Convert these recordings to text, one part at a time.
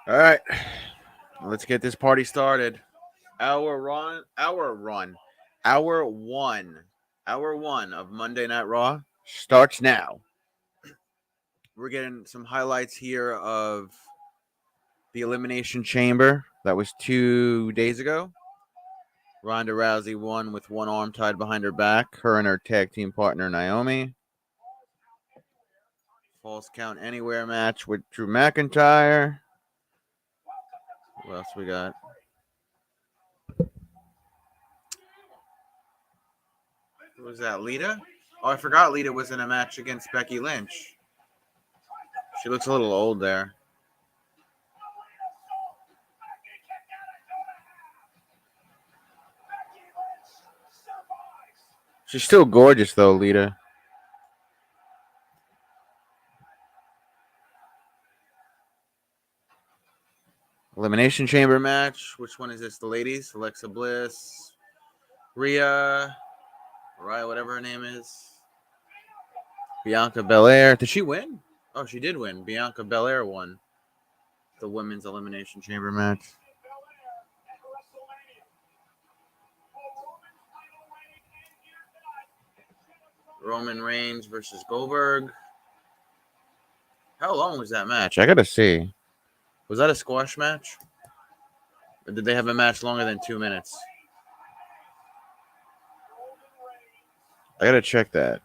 All right, let's get this party started. Hour one of Monday Night Raw starts now. We're getting some highlights here of the Elimination Chamber. That was 2 days ago. Ronda Rousey won with one arm tied behind her back. Her and her tag team partner Naomi. False Count Anywhere match with Drew McIntyre. What else we got? Who was that? Lita? Oh, I forgot Lita was in a match against Becky Lynch. She looks a little old there. She's still gorgeous though, Lita. Elimination Chamber match. Which one is this? The ladies? Alexa Bliss, Rhea, whatever her name is. Bianca Belair. Did she win? Oh, she did win. Bianca Belair won the women's Elimination Chamber match. Roman Reigns versus Goldberg. How long was that match? I gotta see. Was that a squash match? Or did they have a match longer than 2 minutes? I gotta check that.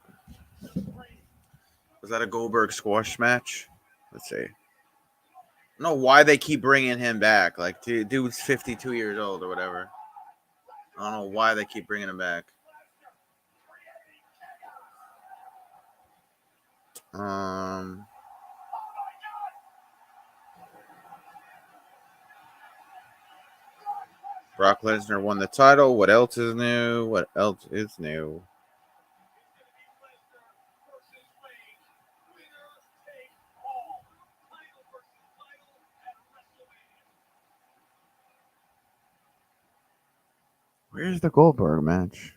Was that a Goldberg squash match? Let's see. I don't know why they keep bringing him back. Like, dude's 52 years old or whatever. I don't know why they keep bringing him back. Brock Lesnar won the title. What else is new? What else is new? Where's the Goldberg match?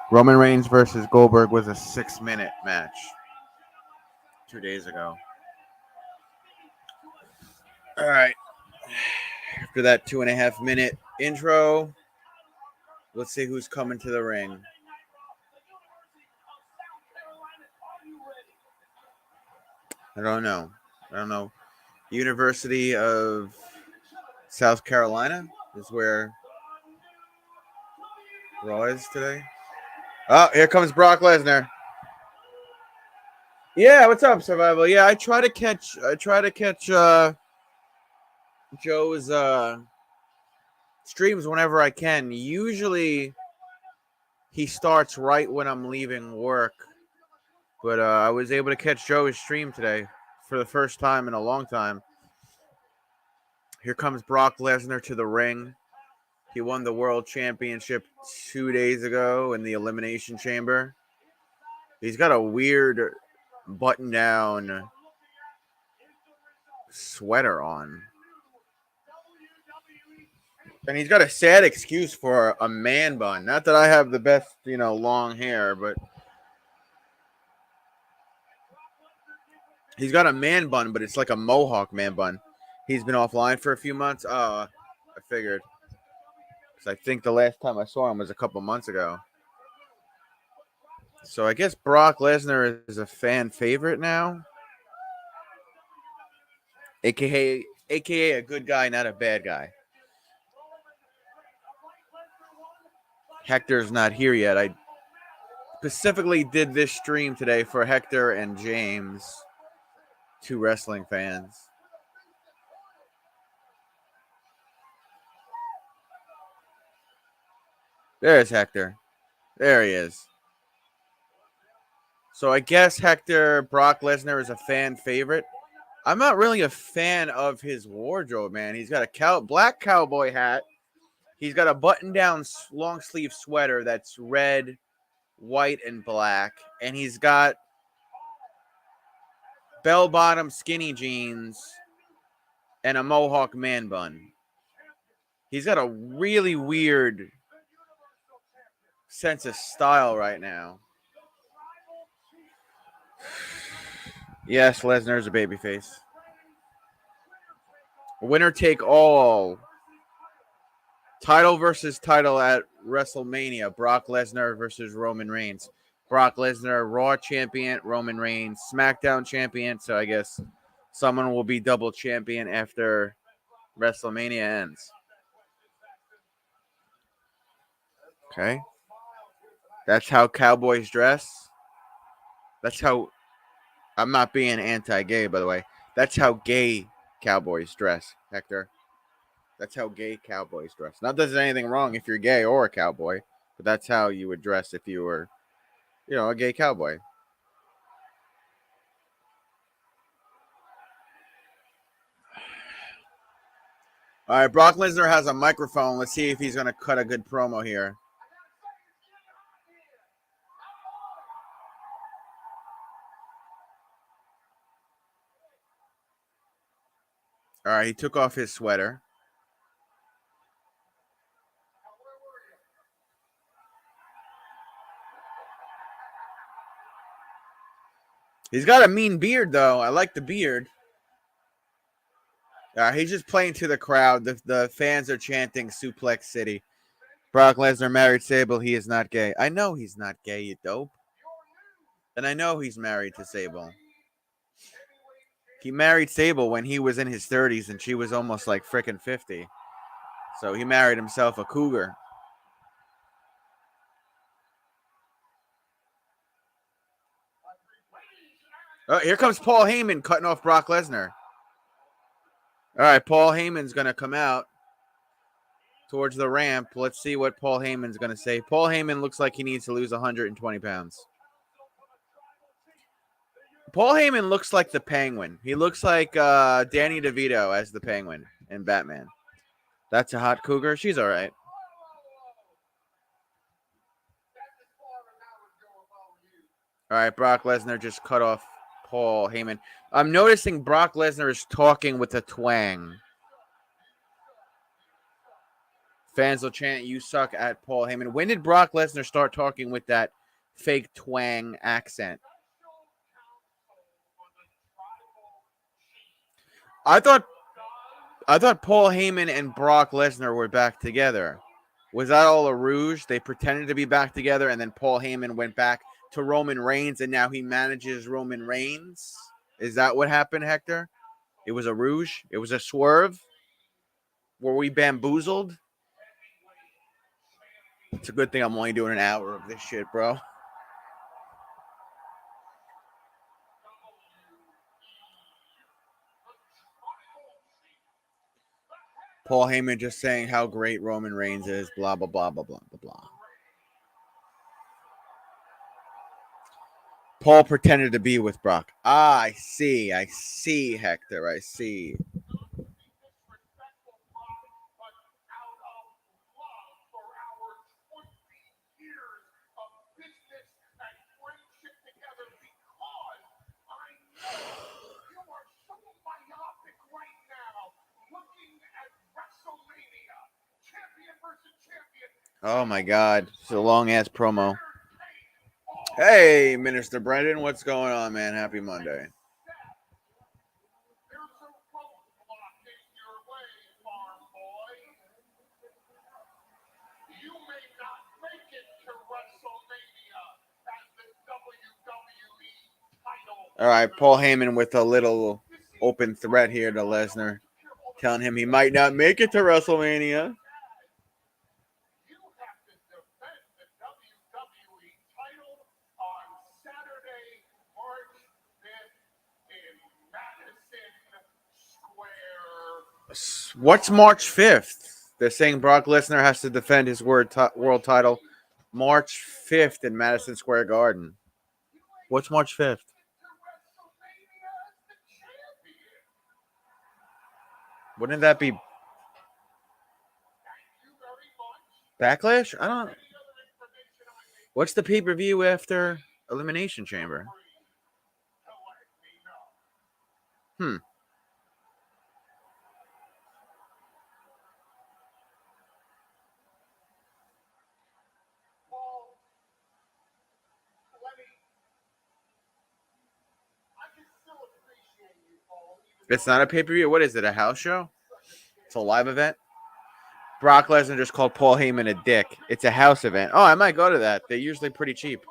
Roman Reigns versus Goldberg was a 6-minute match 2 days ago. All right. After that 2.5-minute intro, let's see who's coming to the ring. I don't know. University of South Carolina is where Raw is today. Oh, here comes Brock Lesnar. Yeah, what's up, Survival? Yeah, I try to catch Joe's streams whenever I can. Usually he starts right when I'm leaving work. But I was able to catch Joe's stream today for the first time in a long time. Here comes Brock Lesnar to the ring. He won the World Championship 2 days ago in the Elimination Chamber. He's got a weird button-down sweater on. And he's got a sad excuse for a man bun. Not that I have the best, long hair, but he's got a man bun, but it's like a mohawk man bun. He's been offline for a few months. I figured. Because I think the last time I saw him was a couple months ago. So I guess Brock Lesnar is a fan favorite now. AKA a good guy, not a bad guy. Hector's not here yet. I specifically did this stream today for Hector and James, 2 wrestling fans. There's Hector. There he is. So I guess Brock Lesnar is a fan favorite. I'm not really a fan of his wardrobe, man. He's got a black cowboy hat. He's got a button-down long sleeve sweater that's red, white, and black. And he's got bell-bottom skinny jeans and a mohawk man bun. He's got a really weird sense of style right now. Yes, Lesnar's a babyface. Winner take all. Title versus title at WrestleMania. Brock Lesnar versus Roman Reigns. Brock Lesnar, Raw champion. Roman Reigns, SmackDown champion. So I guess someone will be double champion after WrestleMania ends. Okay. That's how Cowboys dress. That's how. I'm not being anti-gay, by the way. That's how gay Cowboys dress, Hector. That's how gay Cowboys dress. Not that there's anything wrong if you're gay or a cowboy, but that's how you would dress if you were, a gay cowboy. All right, Brock Lesnar has a microphone. Let's see if he's going to cut a good promo here. All right, he took off his sweater. He's got a mean beard, though. I like the beard. He's just playing to the crowd. The fans are chanting Suplex City. Brock Lesnar married Sable. He is not gay. I know he's not gay, you dope. And I know he's married to Sable. He married Sable when he was in his 30s and she was almost like freaking 50. So he married himself a cougar. Oh, here comes Paul Heyman cutting off Brock Lesnar. All right, Paul Heyman's going to come out towards the ramp. Let's see what Paul Heyman's going to say. Paul Heyman looks like he needs to lose 120 pounds. Paul Heyman looks like the Penguin. He looks like Danny DeVito as the Penguin in Batman. That's a hot cougar. She's all right. All right, Brock Lesnar just cut off Paul Heyman. I'm noticing Brock Lesnar is talking with a twang. Fans will chant, "You suck" at Paul Heyman. When did Brock Lesnar start talking with that fake twang accent? I thought Paul Heyman and Brock Lesnar were back together. Was that all a ruse? They pretended to be back together, and then Paul Heyman went back to Roman Reigns, and now he manages Roman Reigns? Is that what happened, Hector? It was a ruse? It was a swerve? Were we bamboozled? It's a good thing I'm only doing an hour of this shit, bro. Paul Heyman just saying how great Roman Reigns is, blah, blah, blah, blah, blah, blah, blah. Paul pretended to be with Brock. I see, Hector, I see. Oh my God, it's a long ass promo. Hey, Minister Brendan, what's going on, man? Happy Monday. All right, Paul Heyman with a little open threat here to Lesnar, telling him he might not make it to WrestleMania. What's March 5th? They're saying Brock Lesnar has to defend his world title March 5th in Madison Square Garden. What's March 5th? Wouldn't that be Backlash? I don't. What's the pay-per-view after Elimination Chamber? It's not a pay-per-view. What is it, a house show? It's a live event? Brock Lesnar just called Paul Heyman a dick. It's a house event. Oh, I might go to that. They're usually pretty cheap.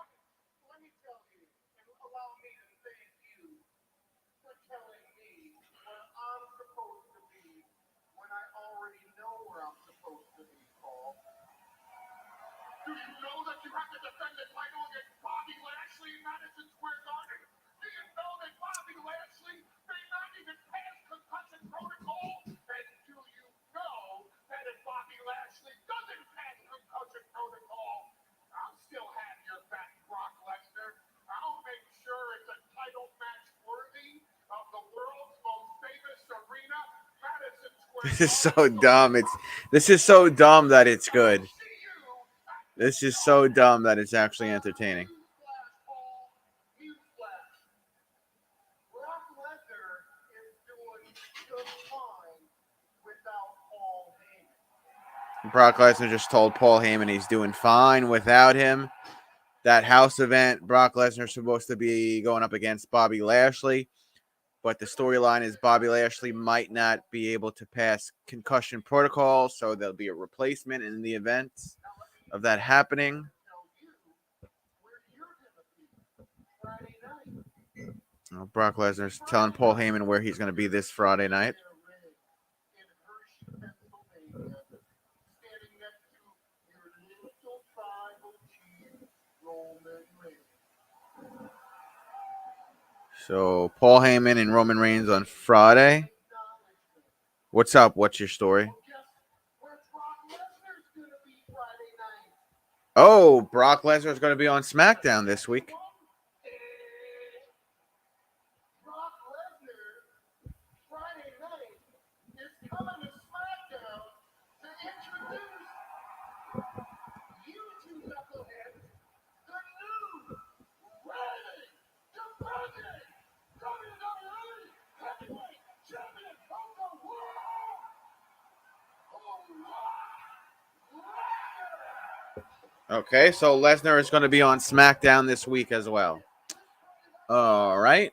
This is so dumb. This is so dumb that it's good. This is so dumb that it's actually entertaining. Brock Lesnar just told Paul Heyman he's doing fine without him. That house event, Brock Lesnar's supposed to be going up against Bobby Lashley. But the storyline is Bobby Lashley might not be able to pass concussion protocol, so there'll be a replacement in the event of that happening. Brock Lesnar's telling Paul Heyman where he's going to be this Friday night. So Paul Heyman and Roman Reigns on Friday. What's up? What's your story? Oh, Brock Lesnar is going to be on SmackDown this week. Okay, so Lesnar is going to be on SmackDown this week as well. All right.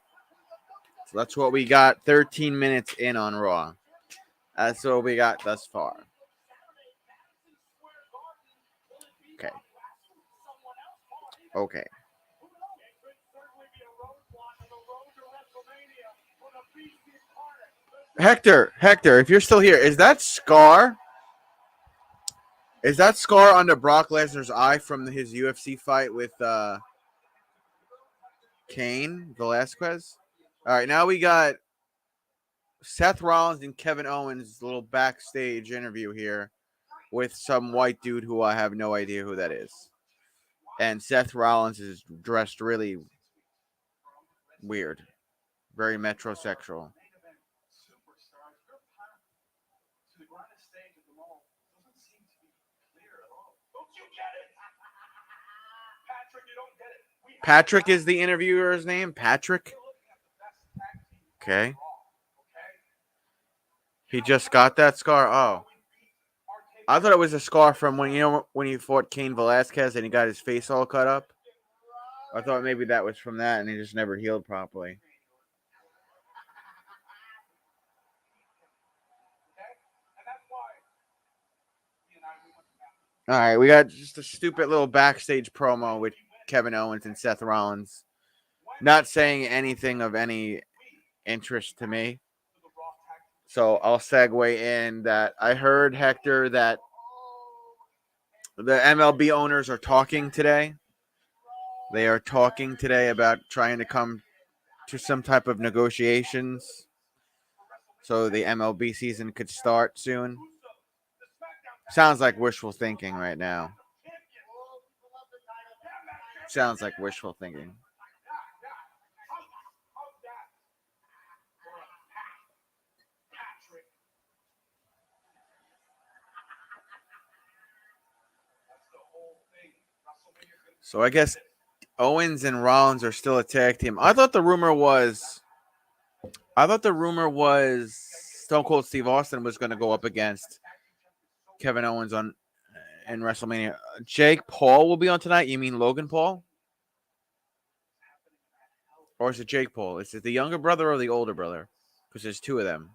So that's what we got 13 minutes in on Raw. That's what we got thus far. Okay. Hector, if you're still here, is that scar? Is that scar under Brock Lesnar's eye from his UFC fight with Cain Velasquez? All right, now we got Seth Rollins and Kevin Owens' little backstage interview here with some white dude who I have no idea who that is. And Seth Rollins is dressed really weird, very metrosexual. Patrick is the interviewer's name? Patrick? Okay. He just got that scar? Oh. I thought it was a scar from when he fought Cain Velasquez and he got his face all cut up. I thought maybe that was from that and he just never healed properly. All right, we got just a stupid little backstage promo with Kevin Owens and Seth Rollins. Not saying anything of any interest to me. So I'll segue in that I heard, Hector, that the MLB owners are talking today. They are talking today about trying to come to some type of negotiations so the MLB season could start soon. Sounds like wishful thinking right now. Sounds like wishful thinking. So I guess Owens and Rollins are still a tag team. I thought the rumor was Stone Cold Steve Austin was going to go up against Kevin Owens in WrestleMania. Jake Paul will be on tonight. You mean Logan Paul? Or is it Jake Paul? Is it the younger brother or the older brother? because there's two of them.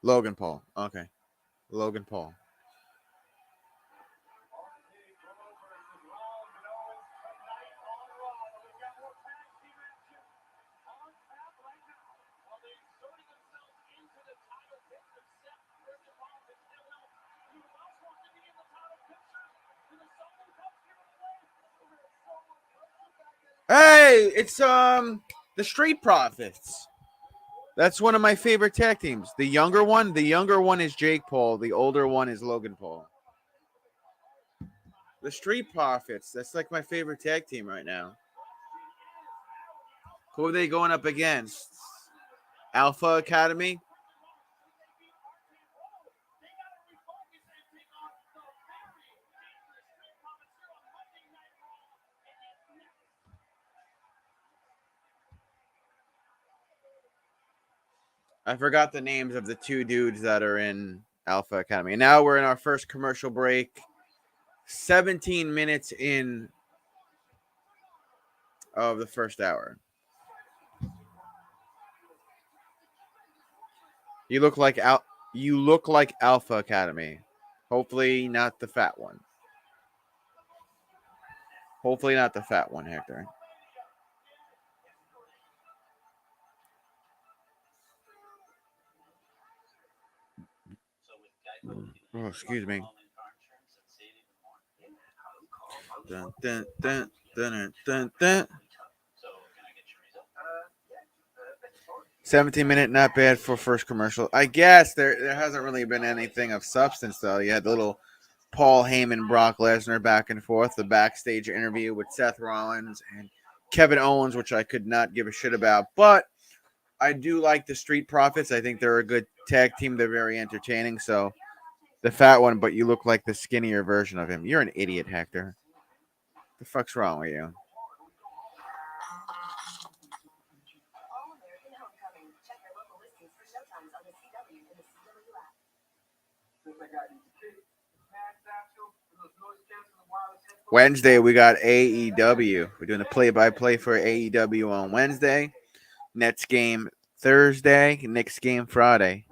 Logan Paul. Okay. Logan Paul. Hey, it's the Street Profits. That's one of my favorite tag teams. The younger one is Jake Paul. The older one is Logan Paul. The Street Profits. That's like my favorite tag team right now. Who are they going up against? Alpha Academy? I forgot the names of the two dudes that are in Alpha Academy. And now we're in our first commercial break. 17 minutes in of the first hour. You look like Alpha Academy. Hopefully not the fat one. Hopefully not the fat one, Hector. Oh, excuse me. Dun, dun, dun, dun, dun, dun. 17-minute, not bad for first commercial. I guess there hasn't really been anything of substance, though. You had the little Paul Heyman, Brock Lesnar back and forth, the backstage interview with Seth Rollins and Kevin Owens, which I could not give a shit about. But I do like the Street Profits. I think they're a good tag team. They're very entertaining. So the fat one, but you look like the skinnier version of him. You're an idiot, Hector. The fuck's wrong with you? Wednesday, we got AEW. We're doing a play-by-play for AEW on Wednesday. Nets game Thursday. Knicks game Friday.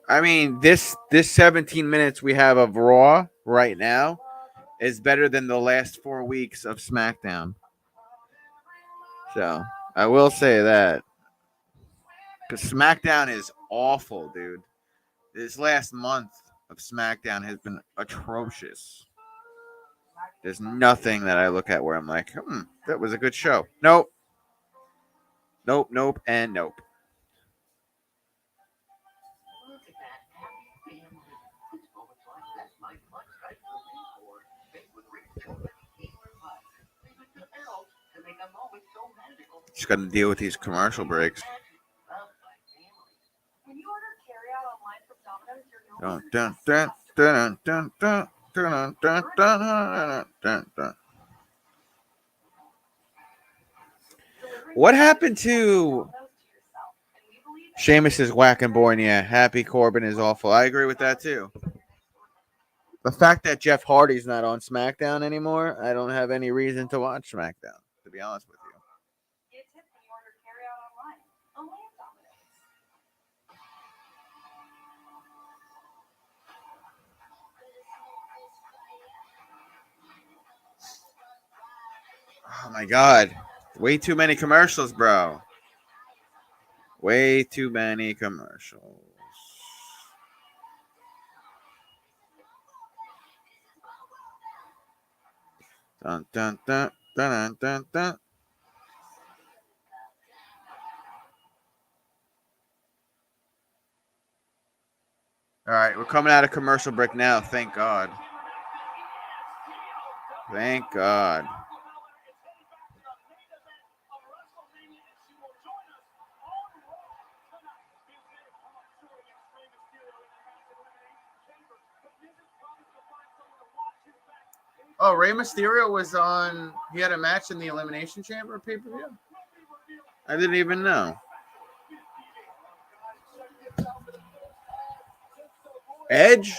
I mean, this 17 minutes we have of Raw right now is better than the last 4 weeks of SmackDown. So I will say that. Because SmackDown is awful, dude. This last month of SmackDown has been atrocious. There's nothing that I look at where I'm like, that was a good show. Nope. Nope, nope, and nope. Just got to deal with these commercial breaks. Dun, dun, dun, dun, dun, dun, dun, dun, dun, dun, dun. What happened to Sheamus is whack and born? Yeah, Happy Corbin is awful. I agree with that too. The fact that Jeff Hardy's not on SmackDown anymore, I don't have any reason to watch SmackDown, to be honest with you. Oh my God. Way too many commercials, bro. Way too many commercials. Dun, dun, dun, dun, dun, dun. All right, we're coming out of commercial break now. Thank God. Thank God. Oh, Rey Mysterio was on. He had a match in the Elimination Chamber pay-per-view. I didn't even know. Edge.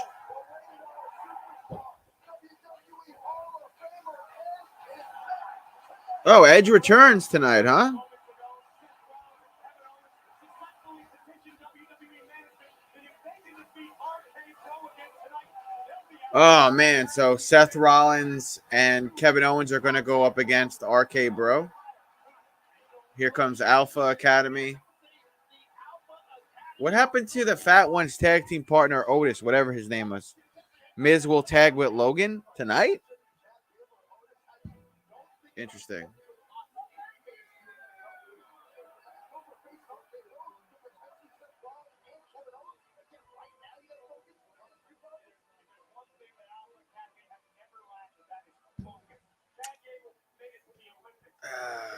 Oh, Edge returns tonight, huh? Oh man, so Seth Rollins and Kevin Owens are going to go up against RK Bro. Here comes Alpha Academy. What happened to the Fat One's tag team partner Otis, whatever his name was? Miz will tag with Logan tonight? Interesting.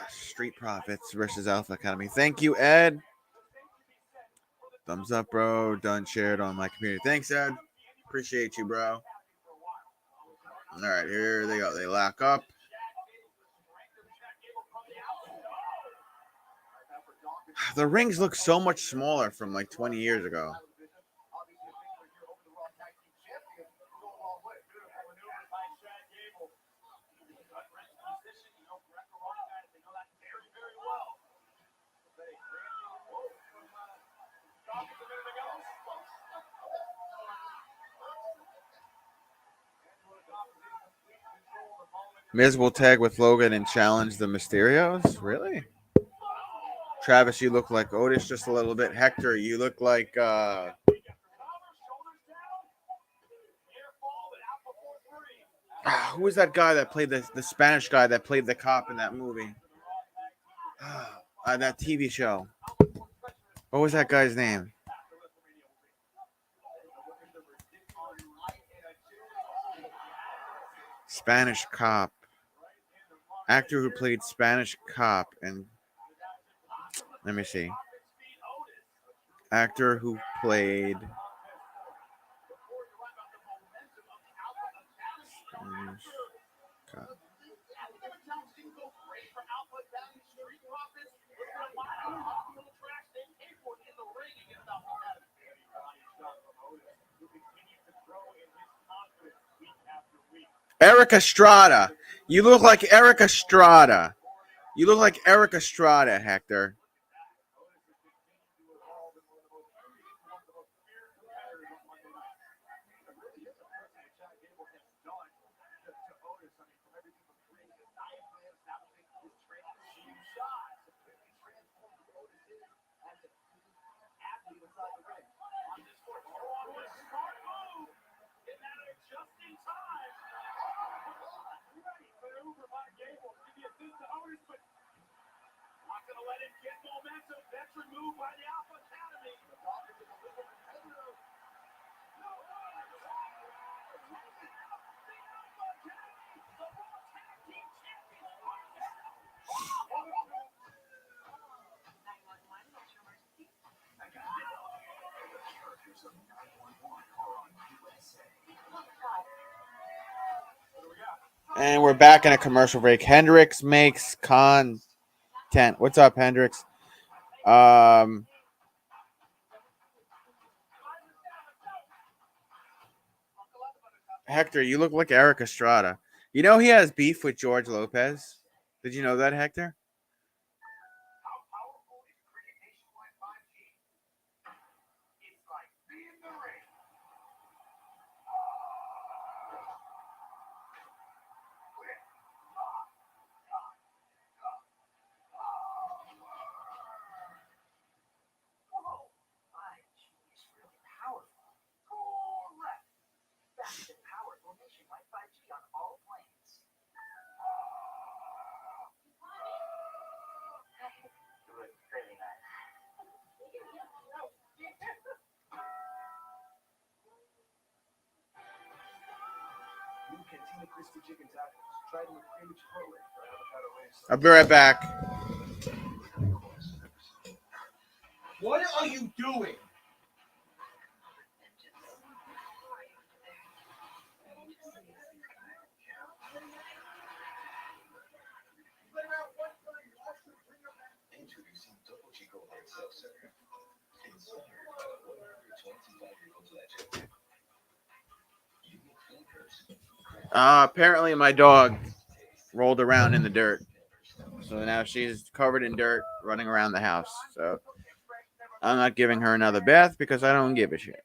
Street Profits versus Alpha Academy. Thank you, Ed. Thumbs up, bro. Done shared on my community. Thanks, Ed. Appreciate you, bro. All right, here they go. They lock up. The rings look so much smaller from like 20 years ago. Miz will tag with Logan and challenge the Mysterios? Really? Travis, you look like Otis just a little bit. Hector, you look like who was that guy that played the Spanish guy that played the cop in that movie? That TV show. What was that guy's name? Spanish cop. Actor who played Spanish cop and let me see. Actor who played Spanish cop. Eric Estrada. You look like Eric Estrada. You look like Eric Estrada, Hector. And we're back in a commercial break. Hendrix makes content. What's up, Hendrix? Hector, you look like Eric Estrada. You know he has beef with George Lopez. Did you know that, Hector? I'll be right back. What are you doing? Apparently, my dog rolled around in the dirt. So now she's covered in dirt running around the house. So I'm not giving her another bath because I don't give a shit.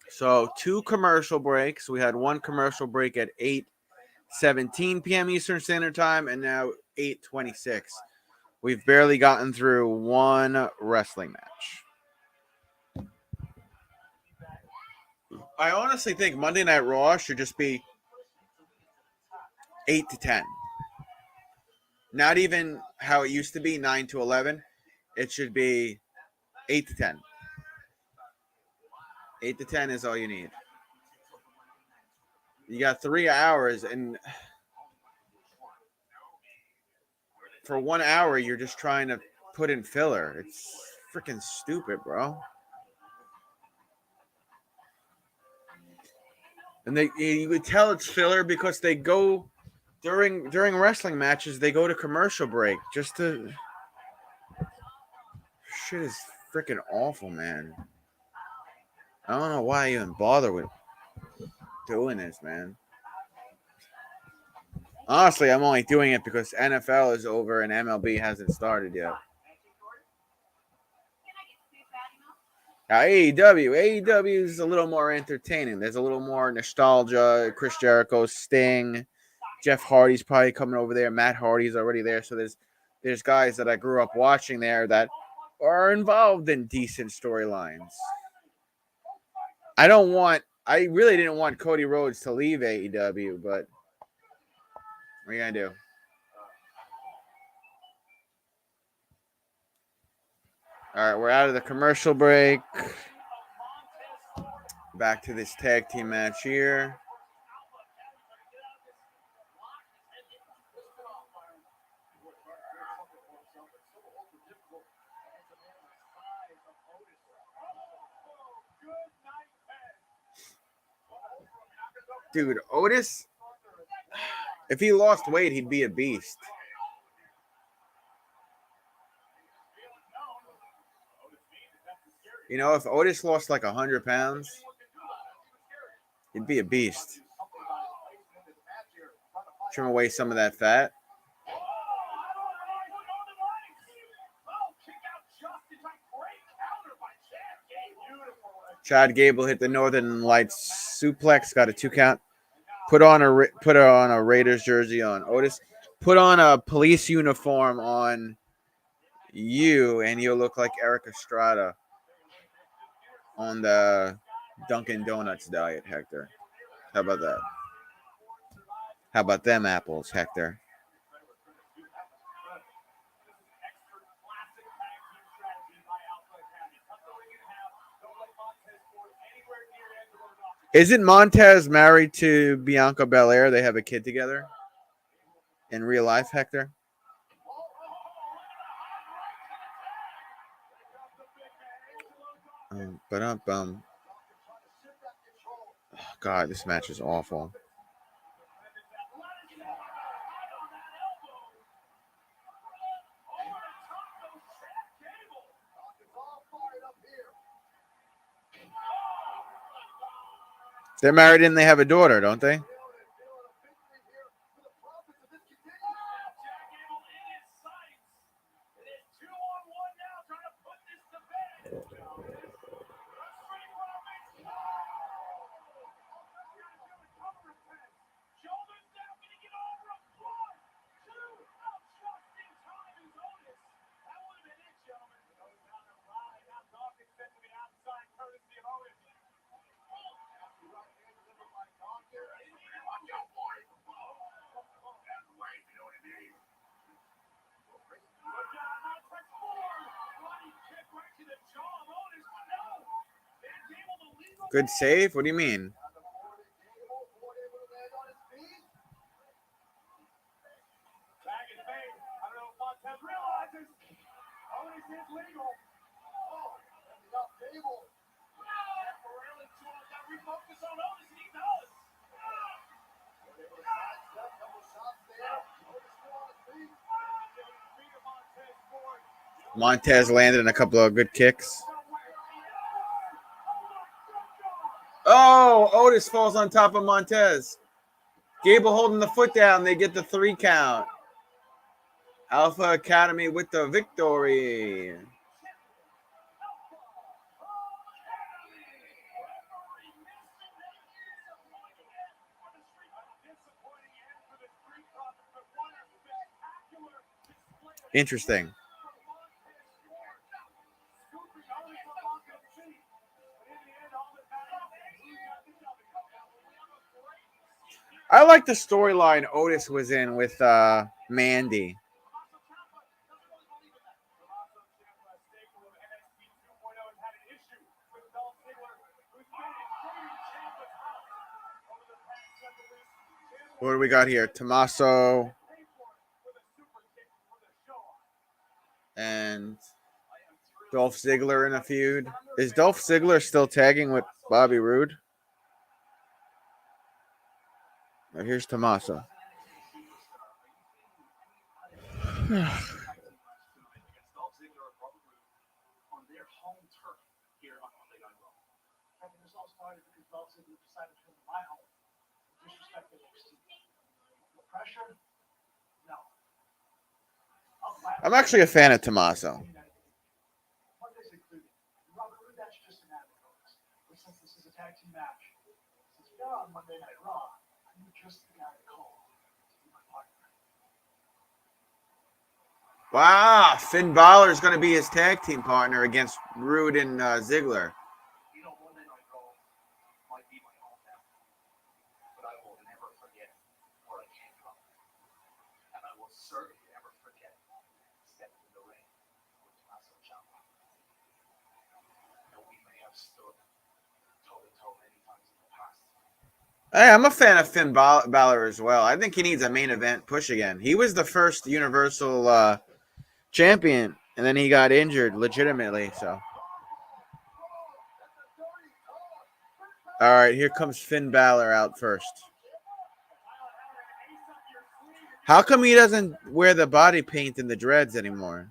So 2 commercial breaks. We had 1 commercial break at 8:17 p.m. Eastern Standard Time and now 8:26. We've barely gotten through 1 wrestling match. I honestly think Monday Night Raw should just be 8 to 10. Not even how it used to be, 9 to 11. It should be 8 to 10. 8 to 10 is all you need. You got 3 hours, and for 1 hour, you're just trying to put in filler. It's freaking stupid, bro. And you could tell it's filler because they go during wrestling matches. They go to commercial break just to. Shit is freaking awful, man. I don't know why I even bother with doing this, man. Honestly, I'm only doing it because NFL is over and MLB hasn't started yet. Now, AEW is a little more entertaining. There's a little more nostalgia. Chris Jericho, Sting, Jeff Hardy's probably coming over there. Matt Hardy's already there. So there's guys that I grew up watching there that are involved in decent storylines. I really didn't want Cody Rhodes to leave AEW, but what are you gonna do? All right, we're out of the commercial break. Back to this tag team match here. Dude, Otis, if he lost weight, he'd be a beast. You know, if Otis lost like 100 pounds, he'd be a beast. Trim away some of that fat. Chad Gable hit the Northern Lights suplex, got a 2 count. Put on a Raiders jersey on Otis. Put on a police uniform on you, and you'll look like Eric Estrada on the Dunkin' Donuts diet, Hector. How about that? How about them apples, Hector? Isn't Montez married to Bianca Belair? They have a kid together in real life, Hector. God, this match is awful. They're married and they have a daughter, don't they? Good save? What do you mean? Montez landed in a couple of good kicks. Oh, Otis falls on top of Montez. Gable holding the foot down. They get the 3 count. Alpha Academy with the victory. Interesting. I like the storyline Otis was in with Mandy. What do we got here? Tommaso and Dolph Ziggler in a feud. Is Dolph Ziggler still tagging with Bobby Roode? Oh, here's Tommaso. I'm actually a fan of Tommaso. Wow, Finn Balor is going to be his tag team partner against Roode and Ziggler. Hey, I'm a fan of Finn Balor as well. I think he needs a main event push again. He was the first Universal champion, and then he got injured legitimately. So, all right, here comes Finn Balor out first. How come he doesn't wear the body paint and the dreads anymore?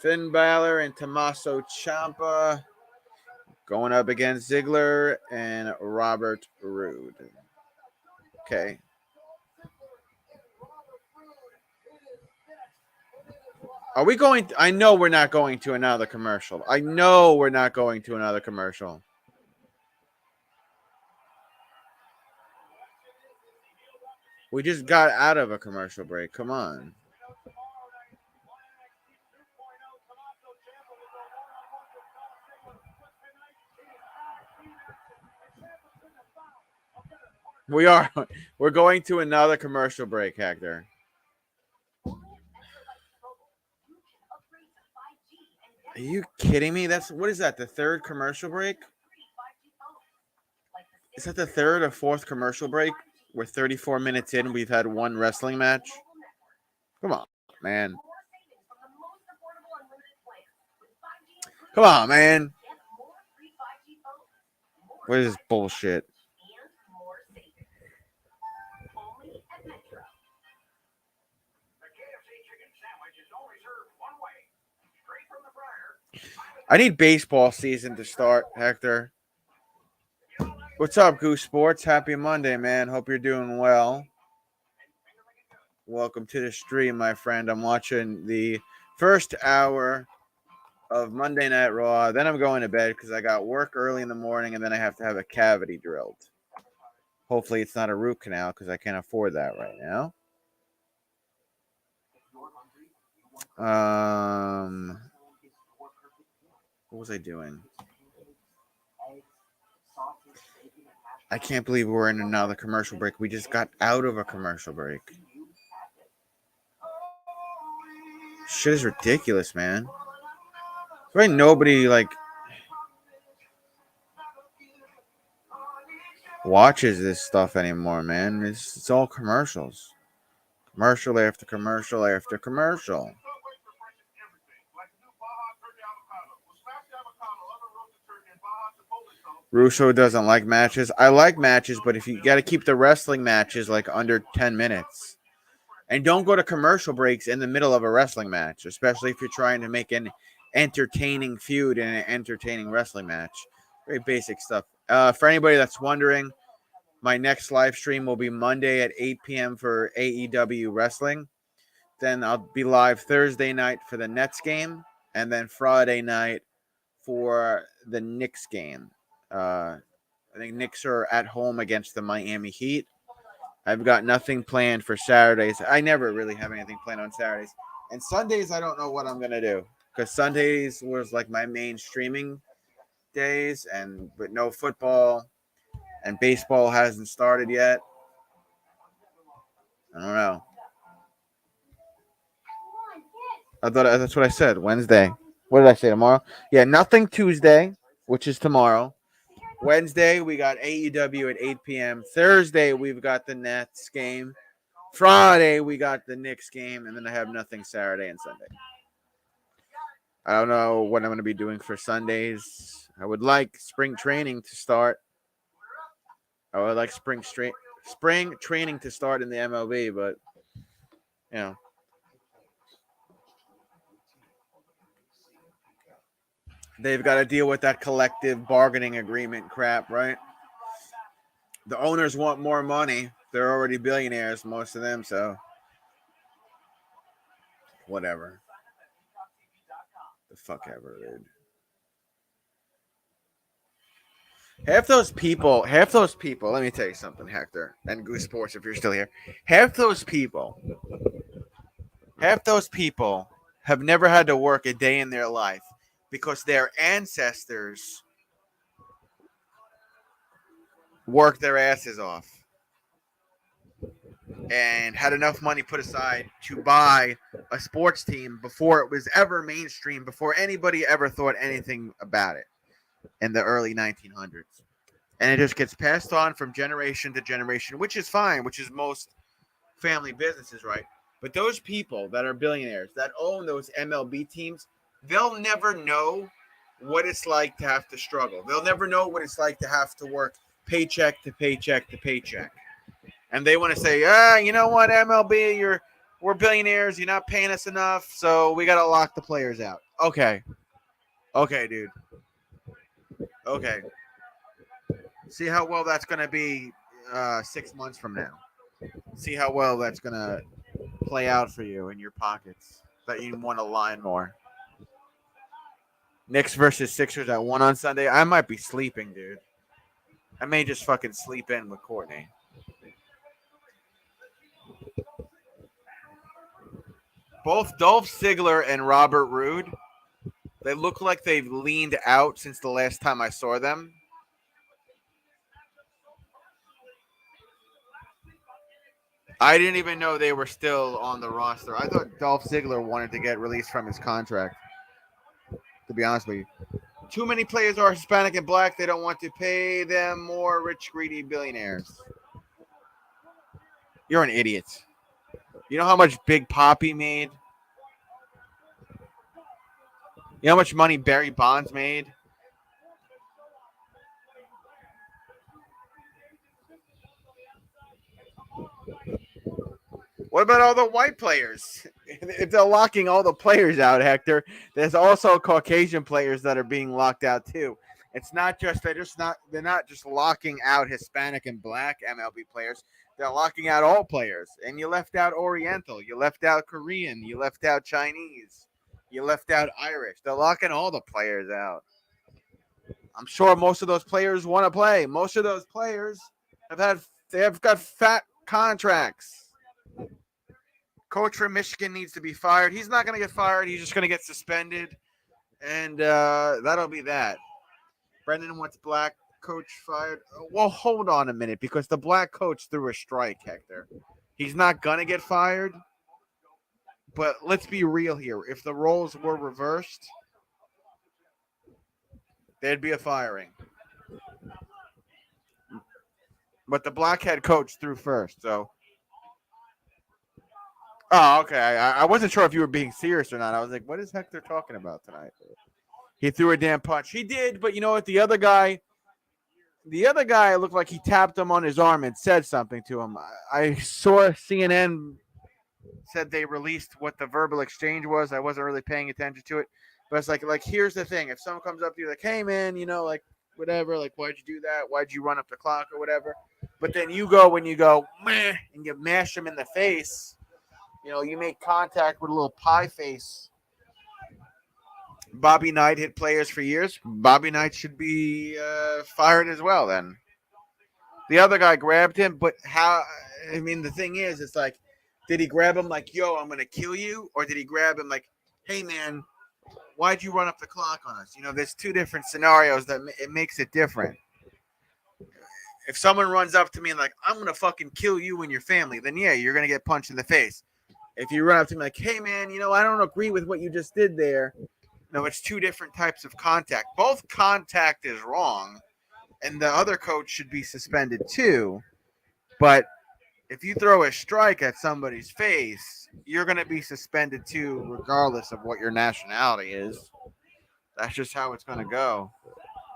Finn Balor and Tommaso Ciampa going up against Ziggler and Robert Roode. Okay. Are we going? I know we're not going to another commercial. We just got out of a commercial break. Come on. We're going to another commercial break, Hector. Are you kidding me? What is that? The third commercial break? Is that the third or fourth commercial break? We're 34 minutes in. We've had one wrestling match. Come on, man. Come on, man. What is this bullshit? I need baseball season to start, Hector. What's up, Goose Sports? Happy Monday, man. Hope you're doing well. Welcome to the stream, my friend. I'm watching the first hour of Monday Night Raw. Then I'm going to bed because I got work early in the morning, and then I have to have a cavity drilled. Hopefully it's not a root canal because I can't afford that right now. What was I doing? I can't believe we're in another commercial break. We just got out of a commercial break. Shit is ridiculous, man. Right? Nobody watches this stuff anymore, man. It's all commercials. Commercial after commercial after commercial. Russo doesn't like matches. I like matches, but if you got to keep the wrestling matches like under 10 minutes. And don't go to commercial breaks in the middle of a wrestling match, especially if you're trying to make an entertaining feud in an entertaining wrestling match. Very basic stuff. For anybody that's wondering, my next live stream will be Monday at 8 p.m. for AEW Wrestling. Then I'll be live Thursday night for the Nets game, and then Friday night for the Knicks game. I think Knicks are at home against the Miami Heat. I've got nothing planned for Saturdays. I never really have anything planned on Saturdays. And Sundays, I don't know what I'm going to do. Because Sundays was like my main streaming days, but no football, and baseball hasn't started yet. I don't know. I thought that's what I said. Wednesday. What did I say tomorrow? Yeah, nothing Tuesday, which is tomorrow. Wednesday, we got AEW at 8 p.m. Thursday, we've got the Nets game. Friday, we got the Knicks game. And then I have nothing Saturday and Sunday. I don't know what I'm going to be doing for Sundays. I would like spring training to start. I would like spring training to start in the MLB, but, you know. They've got to deal with that collective bargaining agreement crap, right? The owners want more money. They're already billionaires, most of them, so whatever. The fuck ever, dude. Half those people, let me tell you something, Hector, and Goose Sports, if you're still here. Half those people have never had to work a day in their life because their ancestors worked their asses off and had enough money put aside to buy a sports team before it was ever mainstream, before anybody ever thought anything about it in the early 1900s. And it just gets passed on from generation to generation, which is fine, which is most family businesses, right? But those people that are billionaires that own those MLB teams, they'll never know what it's like to have to struggle. They'll never know what it's like to have to work paycheck to paycheck to paycheck. And they want to say, you know what, MLB, we're billionaires, you're not paying us enough, so we got to lock the players out. Okay, dude. Okay. See how well that's going to be 6 months from now. See how well that's going to play out for you in your pockets, that you want to line more. Knicks versus Sixers at 1 on Sunday. I might be sleeping, dude. I may just fucking sleep in with Courtney. Both Dolph Ziggler and Robert Roode, they look like they've leaned out since the last time I saw them. I didn't even know they were still on the roster. I thought Dolph Ziggler wanted to get released from his contract, to be honest with you. Too many players are Hispanic and black. They don't want to pay them more, rich, greedy billionaires. You're an idiot. You know how much Big Papi made? You know how much money Barry Bonds made? What about all the white players? If they're locking all the players out, Hector, there's also Caucasian players that are being locked out too. It's not just they're not just locking out Hispanic and black MLB players. They're locking out all players. And you left out Oriental, you left out Korean, you left out Chinese, you left out Irish. They're locking all the players out. I'm sure most of those players want to play. Most of those players have got fat contracts. Coach from Michigan needs to be fired. He's not going to get fired. He's just going to get suspended. And that'll be that. Brendan wants black coach fired. Well, hold on a minute, because the black coach threw a strike, Hector. He's not going to get fired. But let's be real here. If the roles were reversed, there'd be a firing. But the black head coach threw first, so. Oh, okay. I wasn't sure if you were being serious or not. I was like, what is Hector talking about tonight? He threw a damn punch. He did, but you know what? The other guy looked like he tapped him on his arm and said something to him. I saw CNN said they released what the verbal exchange was. I wasn't really paying attention to it, but it's like here's the thing: if someone comes up to you like, "Hey, man, like whatever, like why'd you do that? Why'd you run up the clock or whatever?" But then when you go meh and you mash them in the face, you make contact with a little pie face. Bobby Knight hit players for years. Bobby Knight should be fired as well. Then the other guy grabbed him, but how? I mean, the thing is, it's like, did he grab him like, "Yo, I'm gonna kill you," or did he grab him like, "Hey, man, why'd you run up the clock on us?" There's two different scenarios that it makes it different. If someone runs up to me and like, "I'm gonna fucking kill you and your family," then yeah, you're gonna get punched in the face. If you run up to me like, "Hey, man, I don't agree with what you just did there," no, it's two different types of contact. Both contact is wrong, and the other coach should be suspended too. But if you throw a strike at somebody's face, you're going to be suspended too, regardless of what your nationality is. That's just how it's going to go.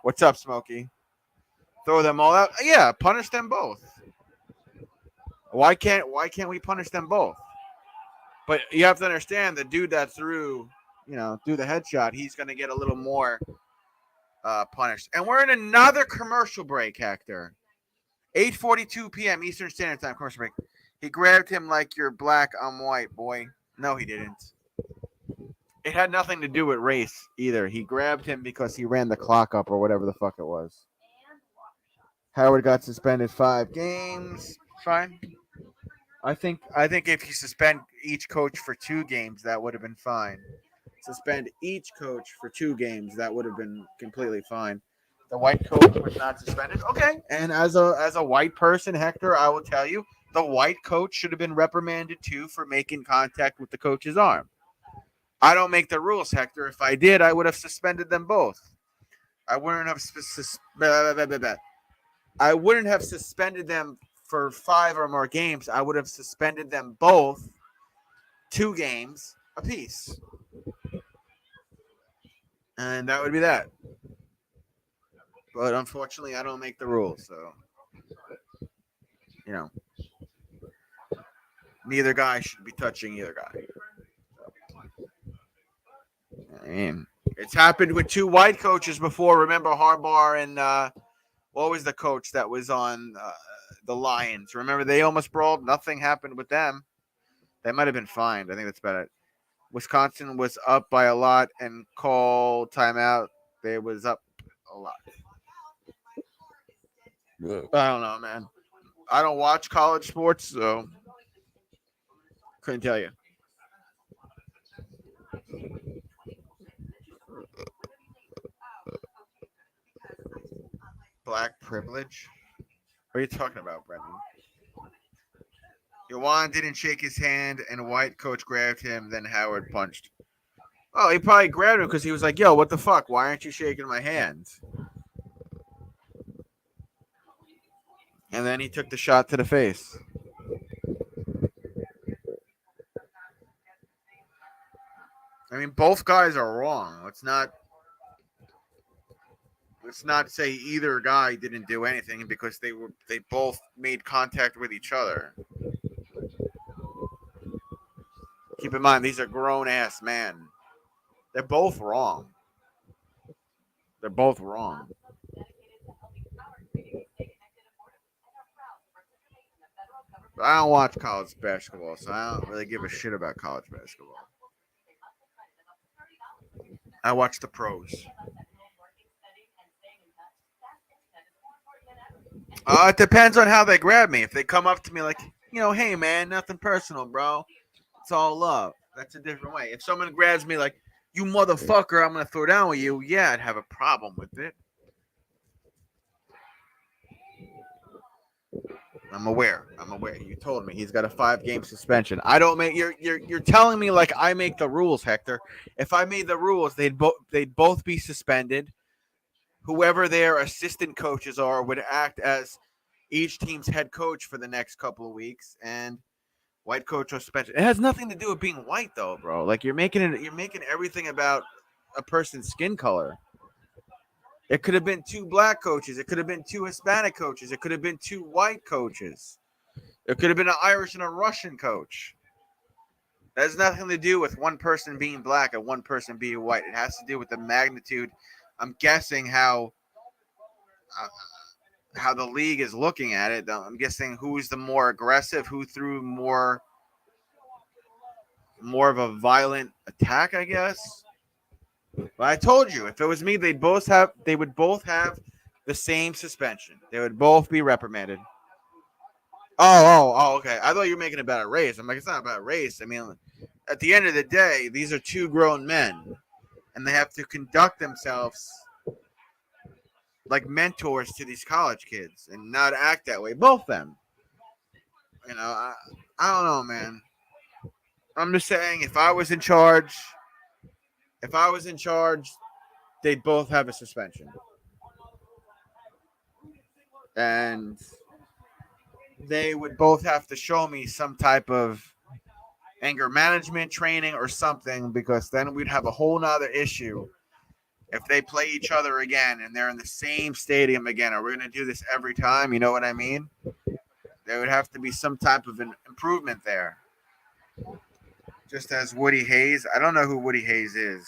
What's up, Smokey? Throw them all out. Yeah, punish them both. Why can't we punish them both? But you have to understand the dude that threw the headshot, he's going to get a little more punished. And we're in another commercial break, Hector. 8:42 p.m. Eastern Standard Time, commercial break. He grabbed him like you're black, I'm white, boy. No, he didn't. It had nothing to do with race either. He grabbed him because he ran the clock up or whatever the fuck it was. Howard got suspended 5 games. Fine. I think if you suspend each coach for 2 games, that would have been fine. Suspend each coach for 2 games, that would have been completely fine. The white coach was not suspended. Okay. And as a white person, Hector, I will tell you, the white coach should have been reprimanded too for making contact with the coach's arm. I don't make the rules, Hector. If I did, I would have suspended them both. I wouldn't have suspended them for 5 or more games. I would have suspended them both 2 games apiece. And that would be that. But unfortunately, I don't make the rules, so neither guy should be touching either guy. I mean, it's happened with 2 white coaches before. Remember Harbaugh and what was the coach that was on the Lions? Remember they almost brawled. Nothing happened with them. They might have been fined. I think that's about it. Wisconsin was up by a lot and called timeout. They was up a lot. I don't know, man. I don't watch college sports, so couldn't tell you. Black privilege? What are you talking about, Brendan? Yawan didn't shake his hand, and a white coach grabbed him. Then Howard punched. Oh, he probably grabbed him because he was like, "Yo, what the fuck? Why aren't you shaking my hand?" And then he took the shot to the face. I mean, both guys are wrong. Let's not say either guy didn't do anything because they both made contact with each other. Keep in mind, these are grown ass men. They're both wrong. They're both wrong. But I don't watch college basketball, so I don't really give a shit about college basketball. I watch the pros. It depends on how they grab me. If they come up to me like, "Hey man, nothing personal, bro. It's all love." That's a different way. If someone grabs me like, "You motherfucker, I'm gonna throw down with you," yeah, I'd have a problem with it. I'm aware. You told me he's got a 5-game suspension. I don't make you're telling me like I make the rules, Hector. If I made the rules, they'd both be suspended. Whoever their assistant coaches are would act as each team's head coach for the next couple of weeks, and white coach or special. It has nothing to do with being white, though, bro. Like you're making everything about a person's skin color. It could have been two black coaches. It could have been two Hispanic coaches. It could have been two white coaches. It could have been an Irish and a Russian coach. That has nothing to do with one person being black and one person being white. It has to do with the magnitude. I'm guessing how the league is looking at it. I'm guessing who's the more aggressive, who threw more of a violent attack, I guess. But I told you, if it was me, they would both have the same suspension. They would both be reprimanded. Okay. I thought you were making it about a race. I'm like, it's not about race. I mean, at the end of the day, these are two grown men, and they have to conduct themselves like mentors to these college kids and not act that way. Both of them. You know, I don't know, man. I'm just saying, if I was in charge, they'd both have a suspension. And they would both have to show me some type of anger management training or something, because then we'd have a whole nother issue if they play each other again and they're in the same stadium again. Are we going to do this every time? You know what I mean? There would have to be some type of an improvement there. Just as Woody Hayes. I don't know who Woody Hayes is.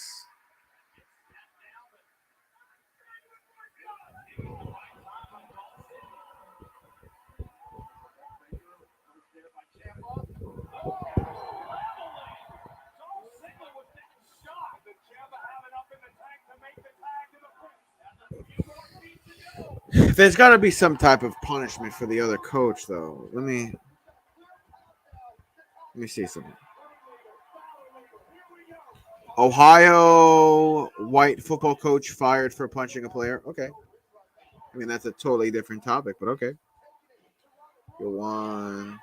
There's got to be some type of punishment for the other coach, though. Let me see something. Ohio white football coach fired for punching a player. Okay. I mean, that's a totally different topic, but okay. Go on.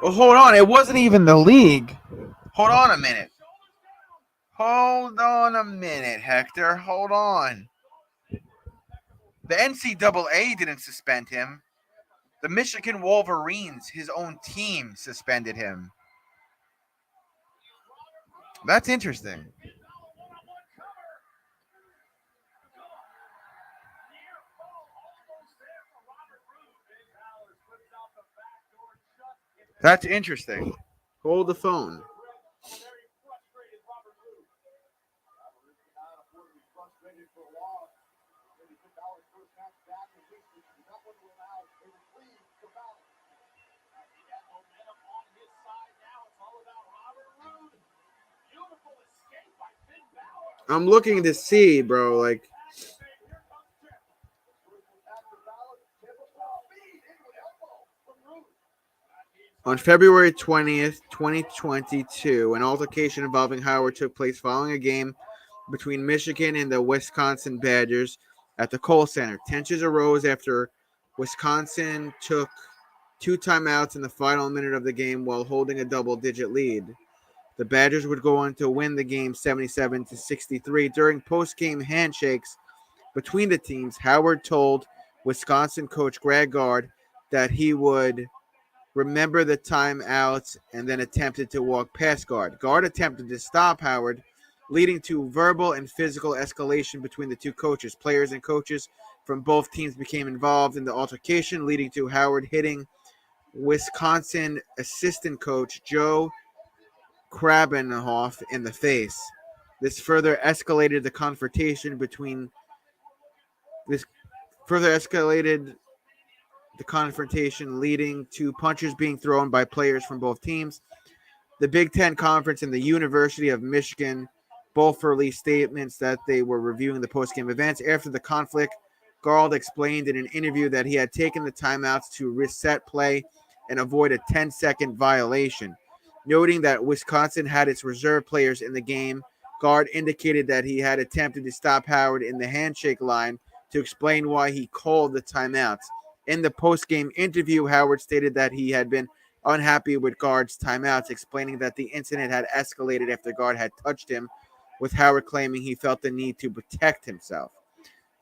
Well, hold on. It wasn't even the league. Hold on a minute. Hector. Hold on. The NCAA didn't suspend him. The Michigan Wolverines, his own team, suspended him. That's interesting. That's interesting. Hold the phone. I'm looking to see, bro, like on February 20th, 2022, an altercation involving Howard took place following a game between Michigan and the Wisconsin Badgers at the Kohl Center. Tensions arose after Wisconsin took 2 timeouts in the final minute of the game while holding a double-digit lead. The Badgers would go on to win the game 77-63. During post-game handshakes between the teams, Howard told Wisconsin coach Greg Gard that he would remember the timeouts and then attempted to walk past Gard. Gard attempted to stop Howard, leading to verbal and physical escalation between the two coaches. Players and coaches from both teams became involved in the altercation, leading to Howard hitting Wisconsin assistant coach Joe Krabenhoff in the face. This further escalated the confrontation, leading to punches being thrown by players from both teams. The Big Ten Conference and the University of Michigan both released statements that they were reviewing the post-game events. After the conflict, Gard explained in an interview that he had taken the timeouts to reset play and avoid a 10-second violation. Noting that Wisconsin had its reserve players in the game, Gard indicated that he had attempted to stop Howard in the handshake line to explain why he called the timeouts. In the post-game interview, Howard stated that he had been unhappy with Guard's timeouts, explaining that the incident had escalated after Guard had touched him, with Howard claiming he felt the need to protect himself.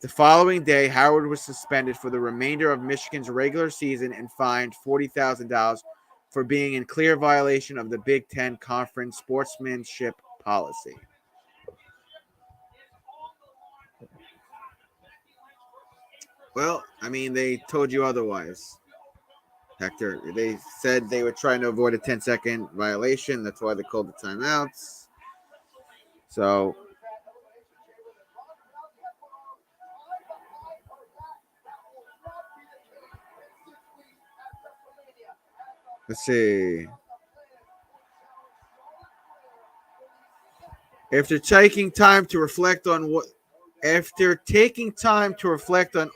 The following day, Howard was suspended for the remainder of Michigan's regular season and fined $40,000 for being in clear violation of the Big Ten Conference sportsmanship policy. Well, I mean, they told you otherwise, Hector. They said they were trying to avoid a 10-second violation. That's why they called the timeouts. So, let's see. After taking time to reflect on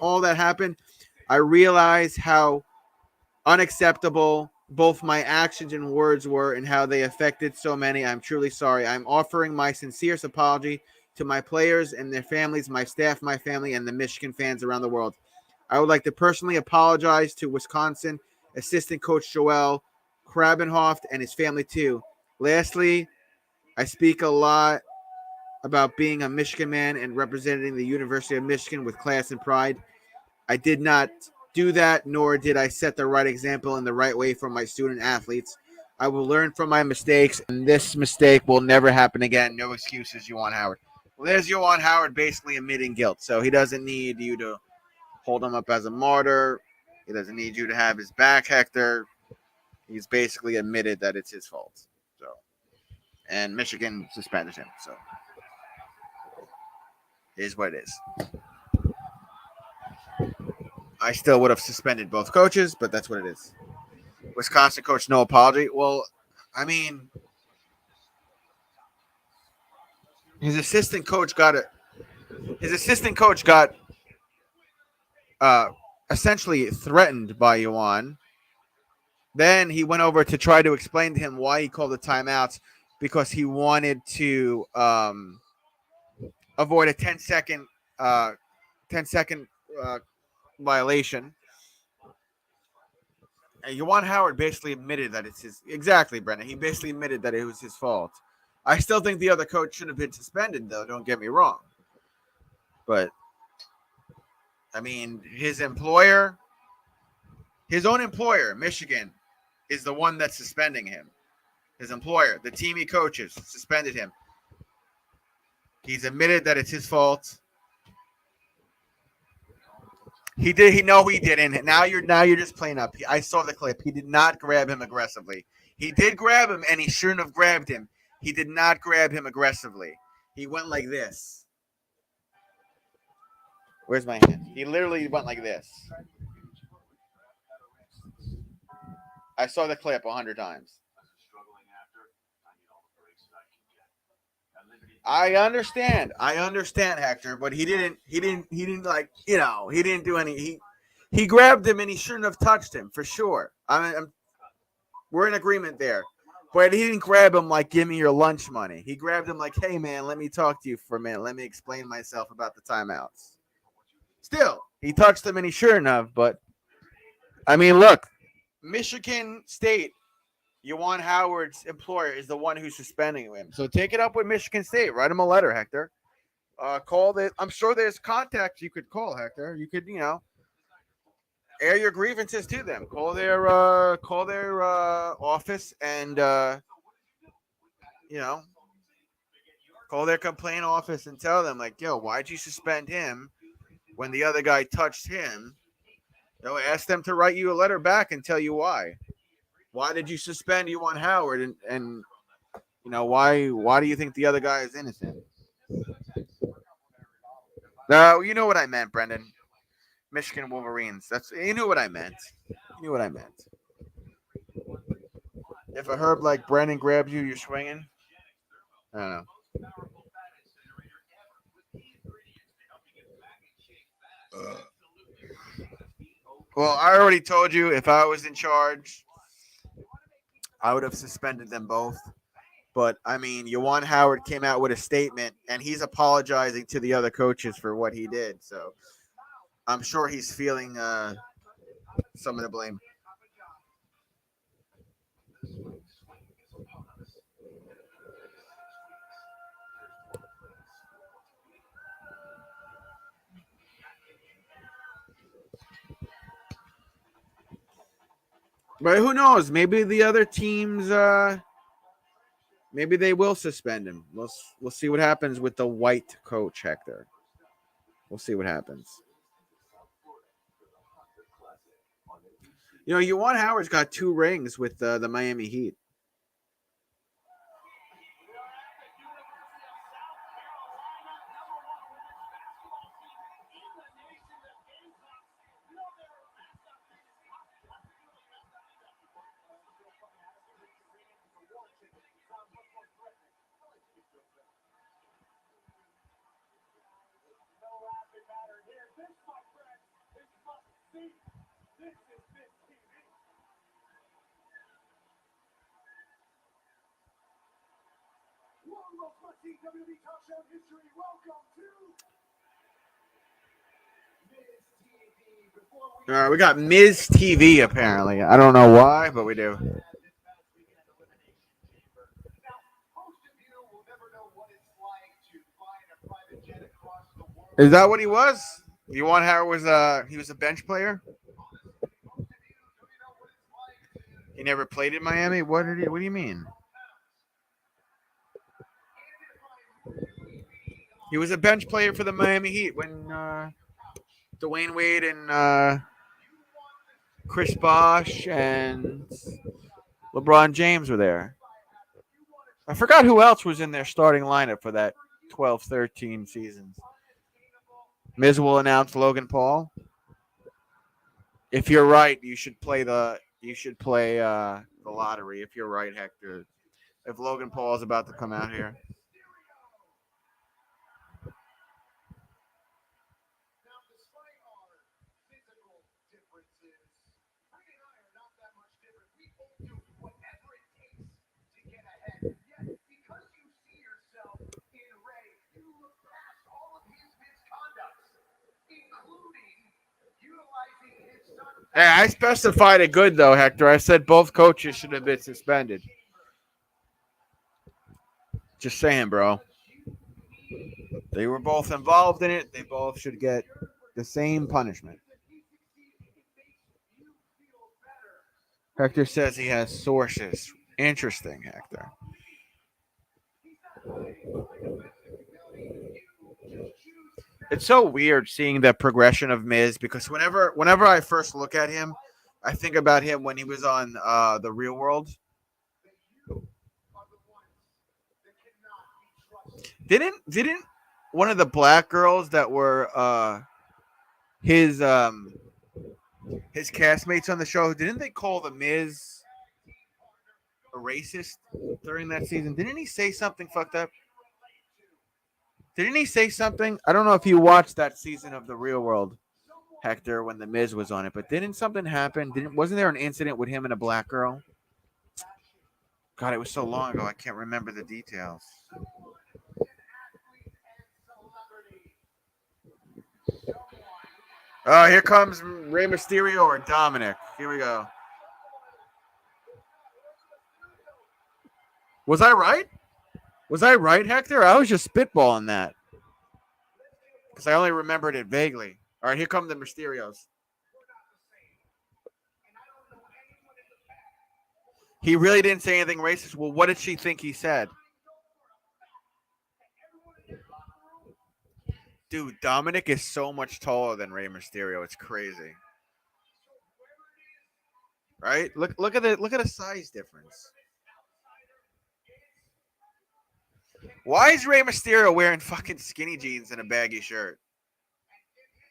all that happened, I realized how unacceptable both my actions and words were and how they affected so many. I'm truly sorry. I'm offering my sincerest apology to my players and their families, my staff, my family, and the Michigan fans around the world. I would like to personally apologize to Wisconsin assistant coach Joel Krabenhoft and his family too. Lastly, I speak a lot about being a Michigan man and representing the University of Michigan with class and pride. I did not do that, nor did I set the right example in the right way for my student athletes. I will learn from my mistakes, and this mistake will never happen again. No excuses, Juwan Howard. Well, there's Juwan Howard basically admitting guilt, so he doesn't need you to hold him up as a martyr. He doesn't need you to have his back, Hector. He's basically admitted that it's his fault. So, and Michigan suspended him. So, it is what it is. I still would have suspended both coaches, but that's what it is. Wisconsin coach, no apology. Well, I mean, his assistant coach got essentially threatened by Yuan. Then he went over to try to explain to him why he called the timeouts, because he wanted to avoid a 10-second violation. And Juwan Howard basically admitted that it's his. Exactly, Brennan. He basically admitted that it was his fault. I still think the other coach should have been suspended, though. Don't get me wrong. But, I mean, his own employer, Michigan, is the one that's suspending him. His employer, the team he coaches, suspended him. He's admitted that it's his fault. He did. No, he didn't. Now you're just playing up. I saw the clip. He did not grab him aggressively. He did grab him, and he shouldn't have grabbed him. He did not grab him aggressively. He went like this. Where's my hand? He literally went like this. I saw the clip 100 times. I understand, Hector, but he didn't like, he didn't do any. He grabbed him and he shouldn't have touched him for sure. We're in agreement there, but he didn't grab him like, give me your lunch money. He grabbed him like, hey man, let me talk to you for a minute. Let me explain myself about the timeouts. Still, he touched him and he shouldn't have. But I mean, look, Michigan State. Juwan Howard's employer is the one who's suspending him. So take it up with Michigan State. Write him a letter, Hector. Call the. I'm sure there's contacts you could call, Hector. You could, air your grievances to them. Call their office and call their complaint office and tell them like, yo, why'd you suspend him when the other guy touched him? Ask them to write you a letter back and tell you why. Why did you suspend Juwan Howard? And why do you think the other guy is innocent? No, you know what I meant, Brendan. Michigan Wolverines. You knew what I meant. If a herb like Brendan grabs you, you're swinging. I don't know. Well, I already told you if I was in charge, I would have suspended them both. But, I mean, Juwan Howard came out with a statement, and he's apologizing to the other coaches for what he did. So I'm sure he's feeling some of the blame. But who knows? Maybe the other teams, maybe they will suspend him. We'll see what happens with the white coach, Hector. We'll see what happens. You know, Juwan Howard's got 2 rings with the Miami Heat. We got Miz TV apparently. I don't know why, but we do. Is that what he was? Juwan Howard was he was a bench player? He never played in Miami? What do you mean? He was a bench player for the Miami Heat when Dwayne Wade and Chris Bosh and LeBron James were there. I forgot who else was in their starting lineup for that 12-13 seasons. Miz will announce Logan Paul. If you're right, you should play the lottery. If you're right, Hector. If Logan Paul is about to come out here. Hey, I specified it good though, Hector. I said both coaches should have been suspended. Just saying, bro. They were both involved in it. They both should get the same punishment. Hector says he has sources. Interesting, Hector. It's so weird seeing the progression of Miz because whenever I first look at him, I think about him when he was on the Real World. Didn't one of the black girls that were his castmates on the show, didn't they call the Miz a racist during that season? Didn't he say something fucked up? Didn't he say something? I don't know if you watched that season of The Real World, Hector, when the Miz was on it, but didn't something happen? Wasn't there an incident with him and a black girl? God, it was so long ago. I can't remember the details. Oh, here comes Rey Mysterio or Dominic. Here we go. Was I right? Was I right, Hector? I was just spitballing that. Because I only remembered it vaguely. All right, here come the Mysterios. He really didn't say anything racist. Well, what did she think he said? Dude, Dominic is so much taller than Rey Mysterio. It's crazy. Right? Look at the size difference. Why is Rey Mysterio wearing fucking skinny jeans and a baggy shirt?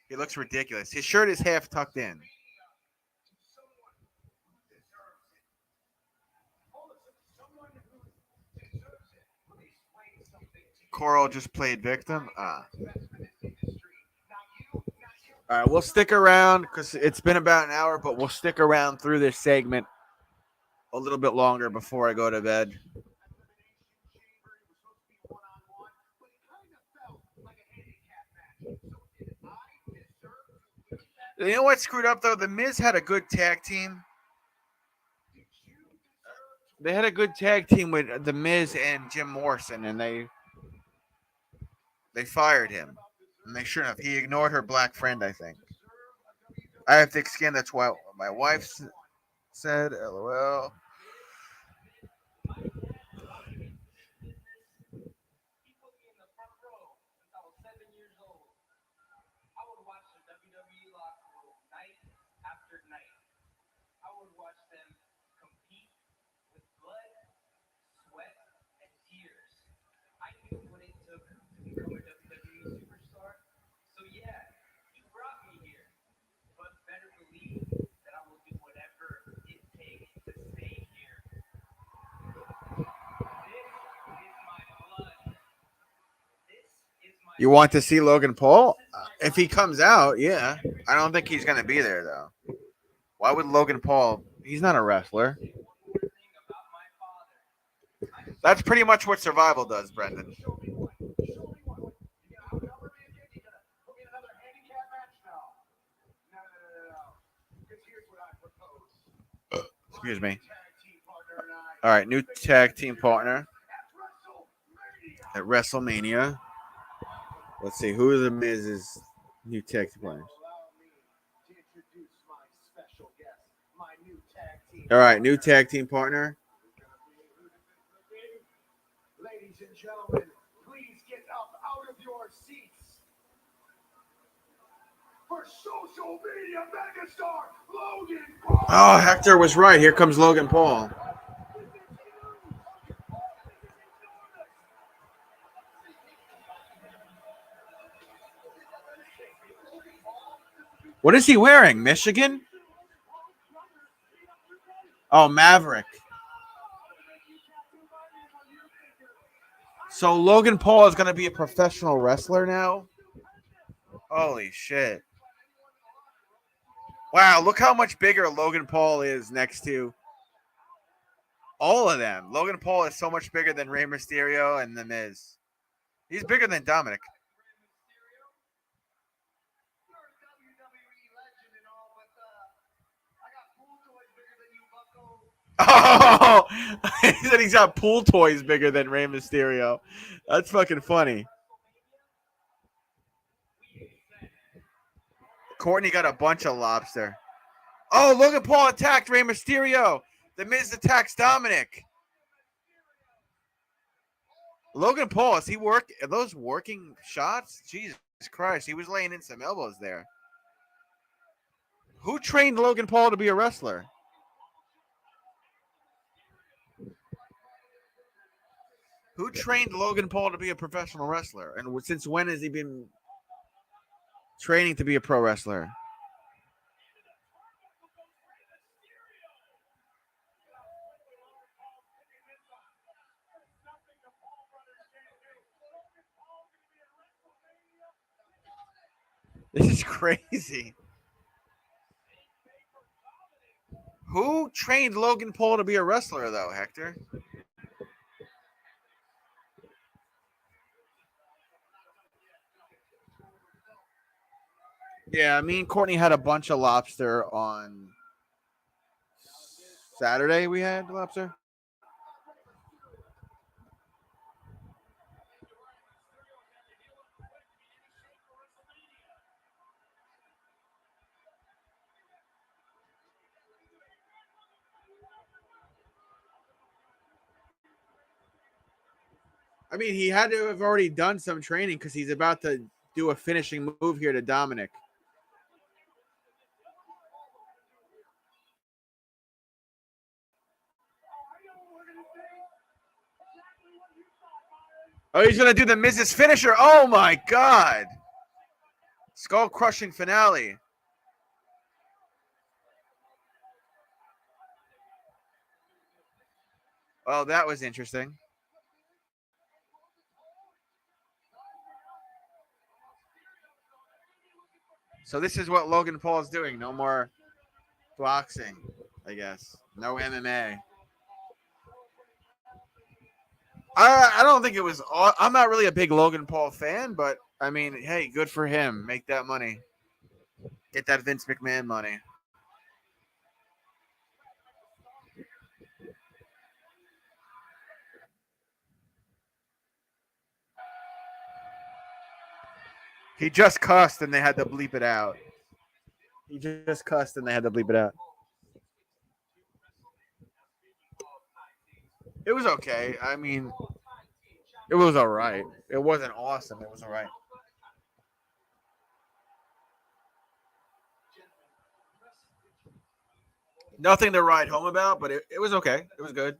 He looks ridiculous. His shirt is half tucked in. Coral just played victim. All right, we'll stick around because it's been about an hour, but we'll stick around through this segment a little bit longer before I go to bed. You know what screwed up though? The Miz had a good tag team. They had a good tag team with the Miz and Jim Morrison, and they fired him. And they shouldn't have. He ignored her black friend, I think. I have thick skin. That's why my wife said. LOL. You want to see Logan Paul? If he comes out, yeah. I don't think he's going to be there, though. Why would Logan Paul? He's not a wrestler. That's pretty much what Survival does, Brendan. Excuse me. All right, new tag team partner at WrestleMania. Let's see, who are the Miz's new tag team partners? All right, new tag team partner. Ladies and gentlemen, please get up out of your seats for social media megastar Logan Paul. Oh, Hector was right. Here comes Logan Paul. What is he wearing? Michigan? Oh, Maverick. So Logan Paul is going to be a professional wrestler now? Holy shit. Wow, look how much bigger Logan Paul is next to all of them. Logan Paul is so much bigger than Rey Mysterio and The Miz. He's bigger than Dominic. Oh, he said he's got pool toys bigger than Rey Mysterio. That's fucking funny. Courtney got a bunch of lobster. Oh, Logan Paul attacked Rey Mysterio. The Miz attacks Dominic. Logan Paul, is he are those working shots? Jesus Christ, he was laying in some elbows there. Who trained Logan Paul to be a wrestler? Who trained Logan Paul to be a professional wrestler? And since when has he been training to be a pro wrestler? This is crazy. Who trained Logan Paul to be a wrestler, though, Hector? Yeah, me and Courtney had a bunch of lobster on Saturday. We had lobster. I mean, he had to have already done some training because he's about to do a finishing move here to Dominic. Oh, he's going to do the Miz's finisher. Oh, my God. Skull crushing finale. Well, that was interesting. So this is what Logan Paul is doing. No more boxing, I guess. No MMA. I don't think it was. I'm not really a big Logan Paul fan, but I mean, hey, good for him. Make that money. Get that Vince McMahon money. He just cussed and they had to bleep it out. He just cussed and they had to bleep it out. It was okay. I mean, it was all right. It wasn't awesome. It was all right. Nothing to write home about, but it was okay. It was good.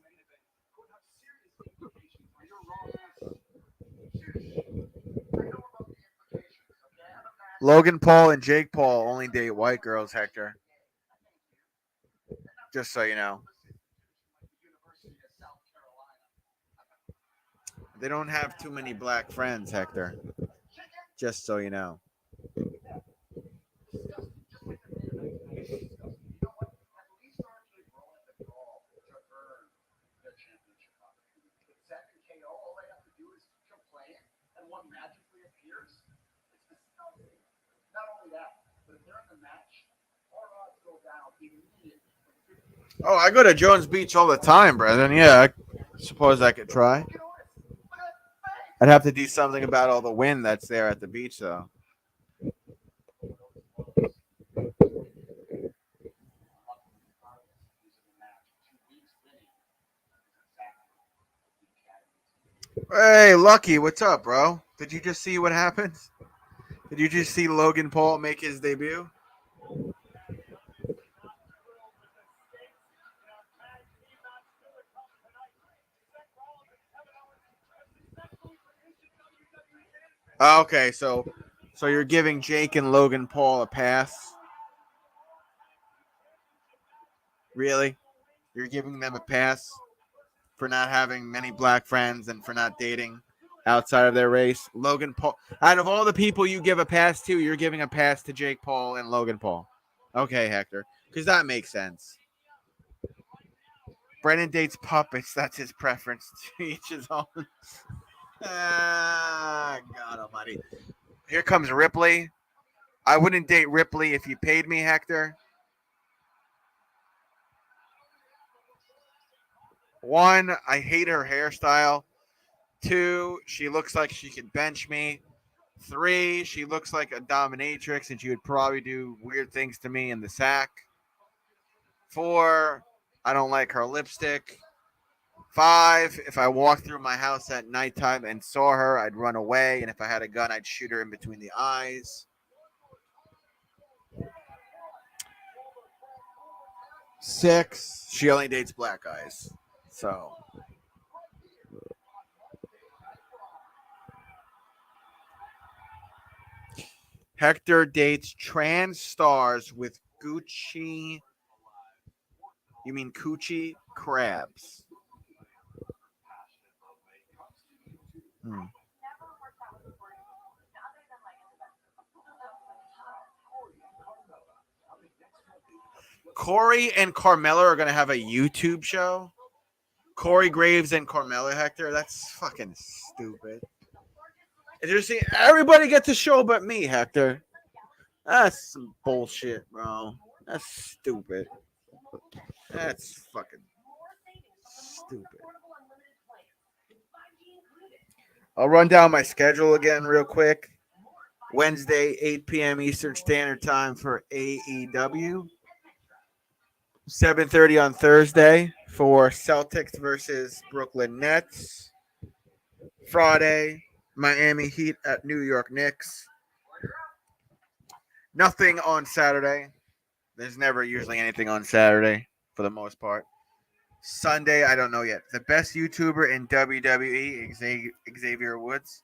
Logan Paul and Jake Paul only date white girls, Hector. Just so you know. They don't have too many black friends, Hector. Just so you know. Oh, I go to Jones Beach all the time, brethren. Yeah, I suppose I could try. I'd have to do something about all the wind that's there at the beach, though. Hey, Lucky, what's up, bro? Did you just see what happened? Did you just see Logan Paul make his debut? Okay, so you're giving Jake and Logan Paul a pass? Really? You're giving them a pass for not having many black friends and for not dating outside of their race? Logan Paul, out of all the people you give a pass to, you're giving a pass to Jake Paul and Logan Paul. Okay, Hector, because that makes sense. Brennan dates puppets. That's his preference. To each his own. God almighty. Here comes Ripley. I wouldn't date Ripley if you paid me, Hector. One, I hate her hairstyle. Two, she looks like she could bench me. Three, she looks like a dominatrix and she would probably do weird things to me in the sack. Four, I don't like her lipstick. Five, if I walked through my house at nighttime and saw her, I'd run away. And if I had a gun, I'd shoot her in between the eyes. Six, she only dates black guys. So Hector dates trans stars with Gucci. You mean coochie crabs? Hmm. Corey and Carmella are gonna have a YouTube show. Corey Graves and Carmella, Hector. That's fucking stupid. Interesting. Everybody gets a show but me, Hector. That's some bullshit, bro. That's stupid. That's fucking stupid. I'll run down my schedule again real quick. Wednesday, 8 p.m. Eastern Standard Time for AEW. 7:30 on Thursday for Celtics versus Brooklyn Nets. Friday, Miami Heat at New York Knicks. Nothing on Saturday. There's never usually anything on Saturday for the most part. Sunday, I don't know yet. The best YouTuber in WWE, Xavier Woods.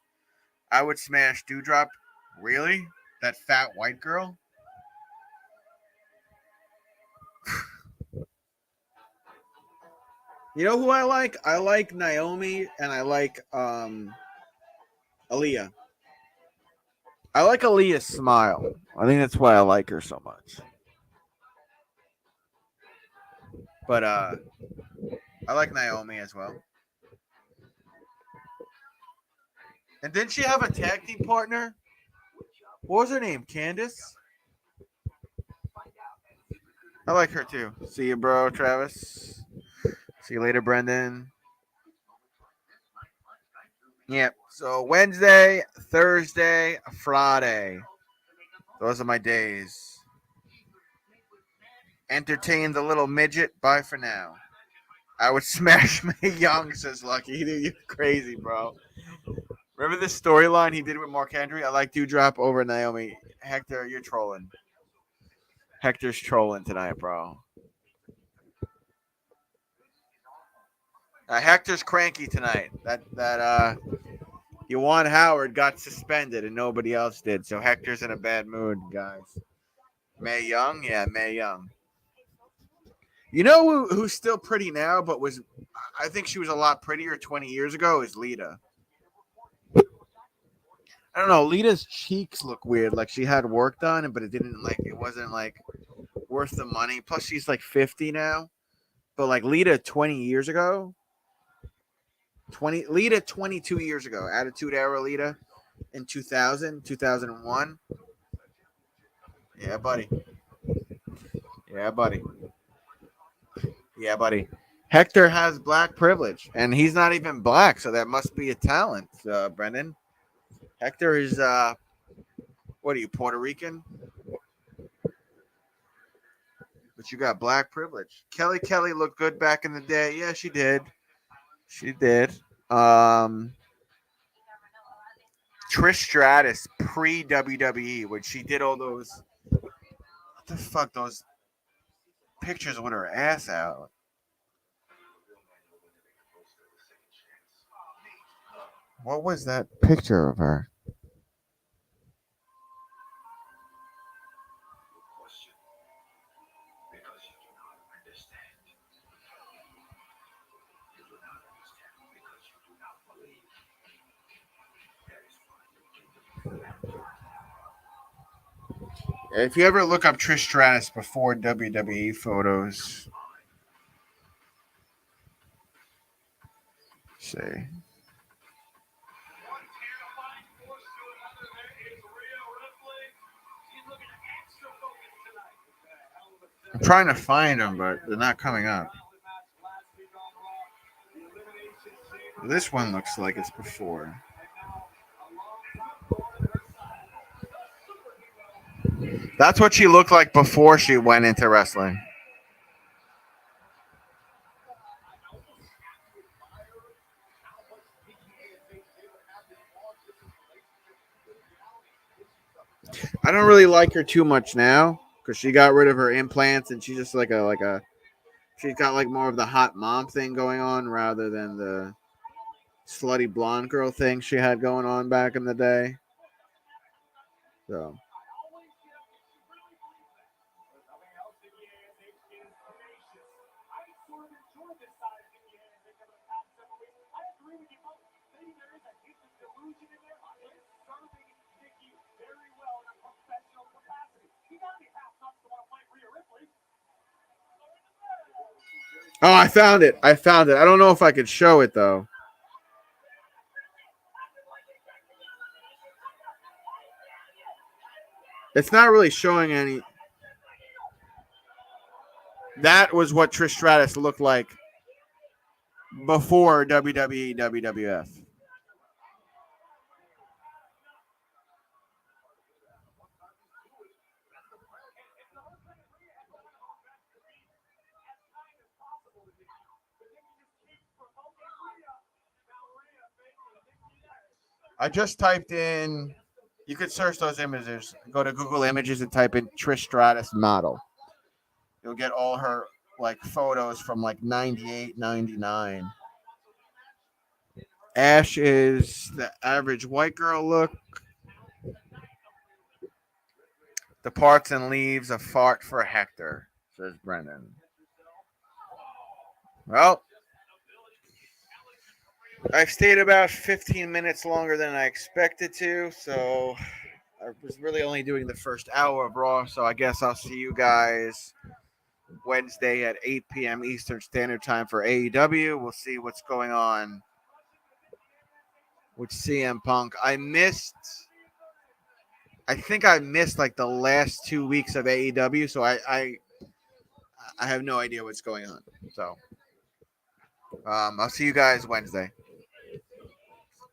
I would smash Dewdrop. Really? That fat white girl? You know who I like? I like Naomi and I like Aaliyah. I like Aaliyah's smile. I think that's why I like her so much. But I like Naomi as well. And didn't she have a tag team partner? What was her name? Candace? I like her too. See you, bro, Travis. See you later, Brendan. Yep. So Wednesday, Thursday, Friday. Those are my days. Entertain the little midget. Bye for now. I would smash Mae Young, says Lucky. Dude, you're crazy, bro. Remember this storyline he did with Mark Henry? I like Dewdrop over Naomi. Hector, you're trolling. Hector's trolling tonight, bro. Hector's cranky tonight. That Juwan Howard got suspended and nobody else did. So Hector's in a bad mood, guys. Mae Young? Yeah, Mae Young. You know who's still pretty now, but I think she was a lot prettier 20 years ago, is Lita. I don't know. Lita's cheeks look weird. Like she had work done, but it wasn't like worth the money. Plus, she's like 50 now. But like Lita 20 years ago, 22 years ago, Attitude Era Lita in 2000, 2001. Yeah, buddy. Yeah, buddy. Yeah, buddy. Hector has black privilege, and he's not even black, so that must be a talent, Brendan. Hector is, what are you, Puerto Rican? But you got black privilege. Kelly looked good back in the day. Yeah, she did. She did. Trish Stratus pre WWE when she did all those. What the fuck? Those pictures with her ass out. What was that picture of her? If you ever look up Trish Stratus before WWE photos, see. I'm trying to find them, but they're not coming up. This one looks like it's before. That's what she looked like before she went into wrestling. I don't really like her too much now because she got rid of her implants and she's just she's got like more of the hot mom thing going on rather than the slutty blonde girl thing she had going on back in the day. So oh, I found it. I found it. I don't know if I could show it though. It's not really showing any. That was what Trish Stratus looked like before WWE, WWF. I just typed in. You could search those images. Go to Google Images and type in Trish Stratus model. You'll get all her like photos from like 98, 99. Ash is the average white girl look. The parts and leaves a fart for Hector, says Brendan. Well, I've stayed about 15 minutes longer than I expected to, so I was really only doing the first hour of Raw, so I guess I'll see you guys Wednesday at 8 p.m. Eastern Standard Time for AEW. We'll see what's going on with CM Punk. I think I missed like the last 2 weeks of AEW, so I I have no idea what's going on. So I'll see you guys Wednesday.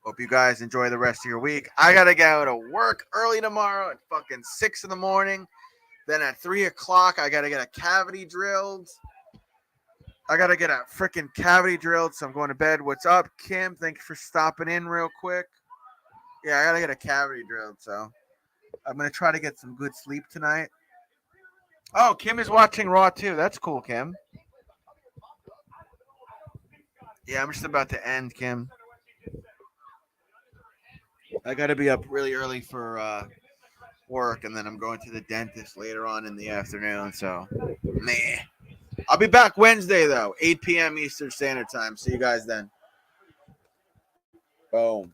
Hope you guys enjoy the rest of your week. I gotta go to work early tomorrow at fucking 6 in the morning. Then at 3 o'clock, I gotta get a cavity drilled. I gotta get a freaking cavity drilled, so I'm going to bed. What's up, Kim? Thank you for stopping in real quick. Yeah, I gotta get a cavity drilled, so I'm gonna try to get some good sleep tonight. Oh, Kim is watching Raw too. That's cool, Kim. Yeah, I'm just about to end, Kim. I gotta be up really early for work, and then I'm going to the dentist later on in the afternoon. So, meh. I'll be back Wednesday though, 8 p.m. Eastern Standard Time. See you guys then. Boom.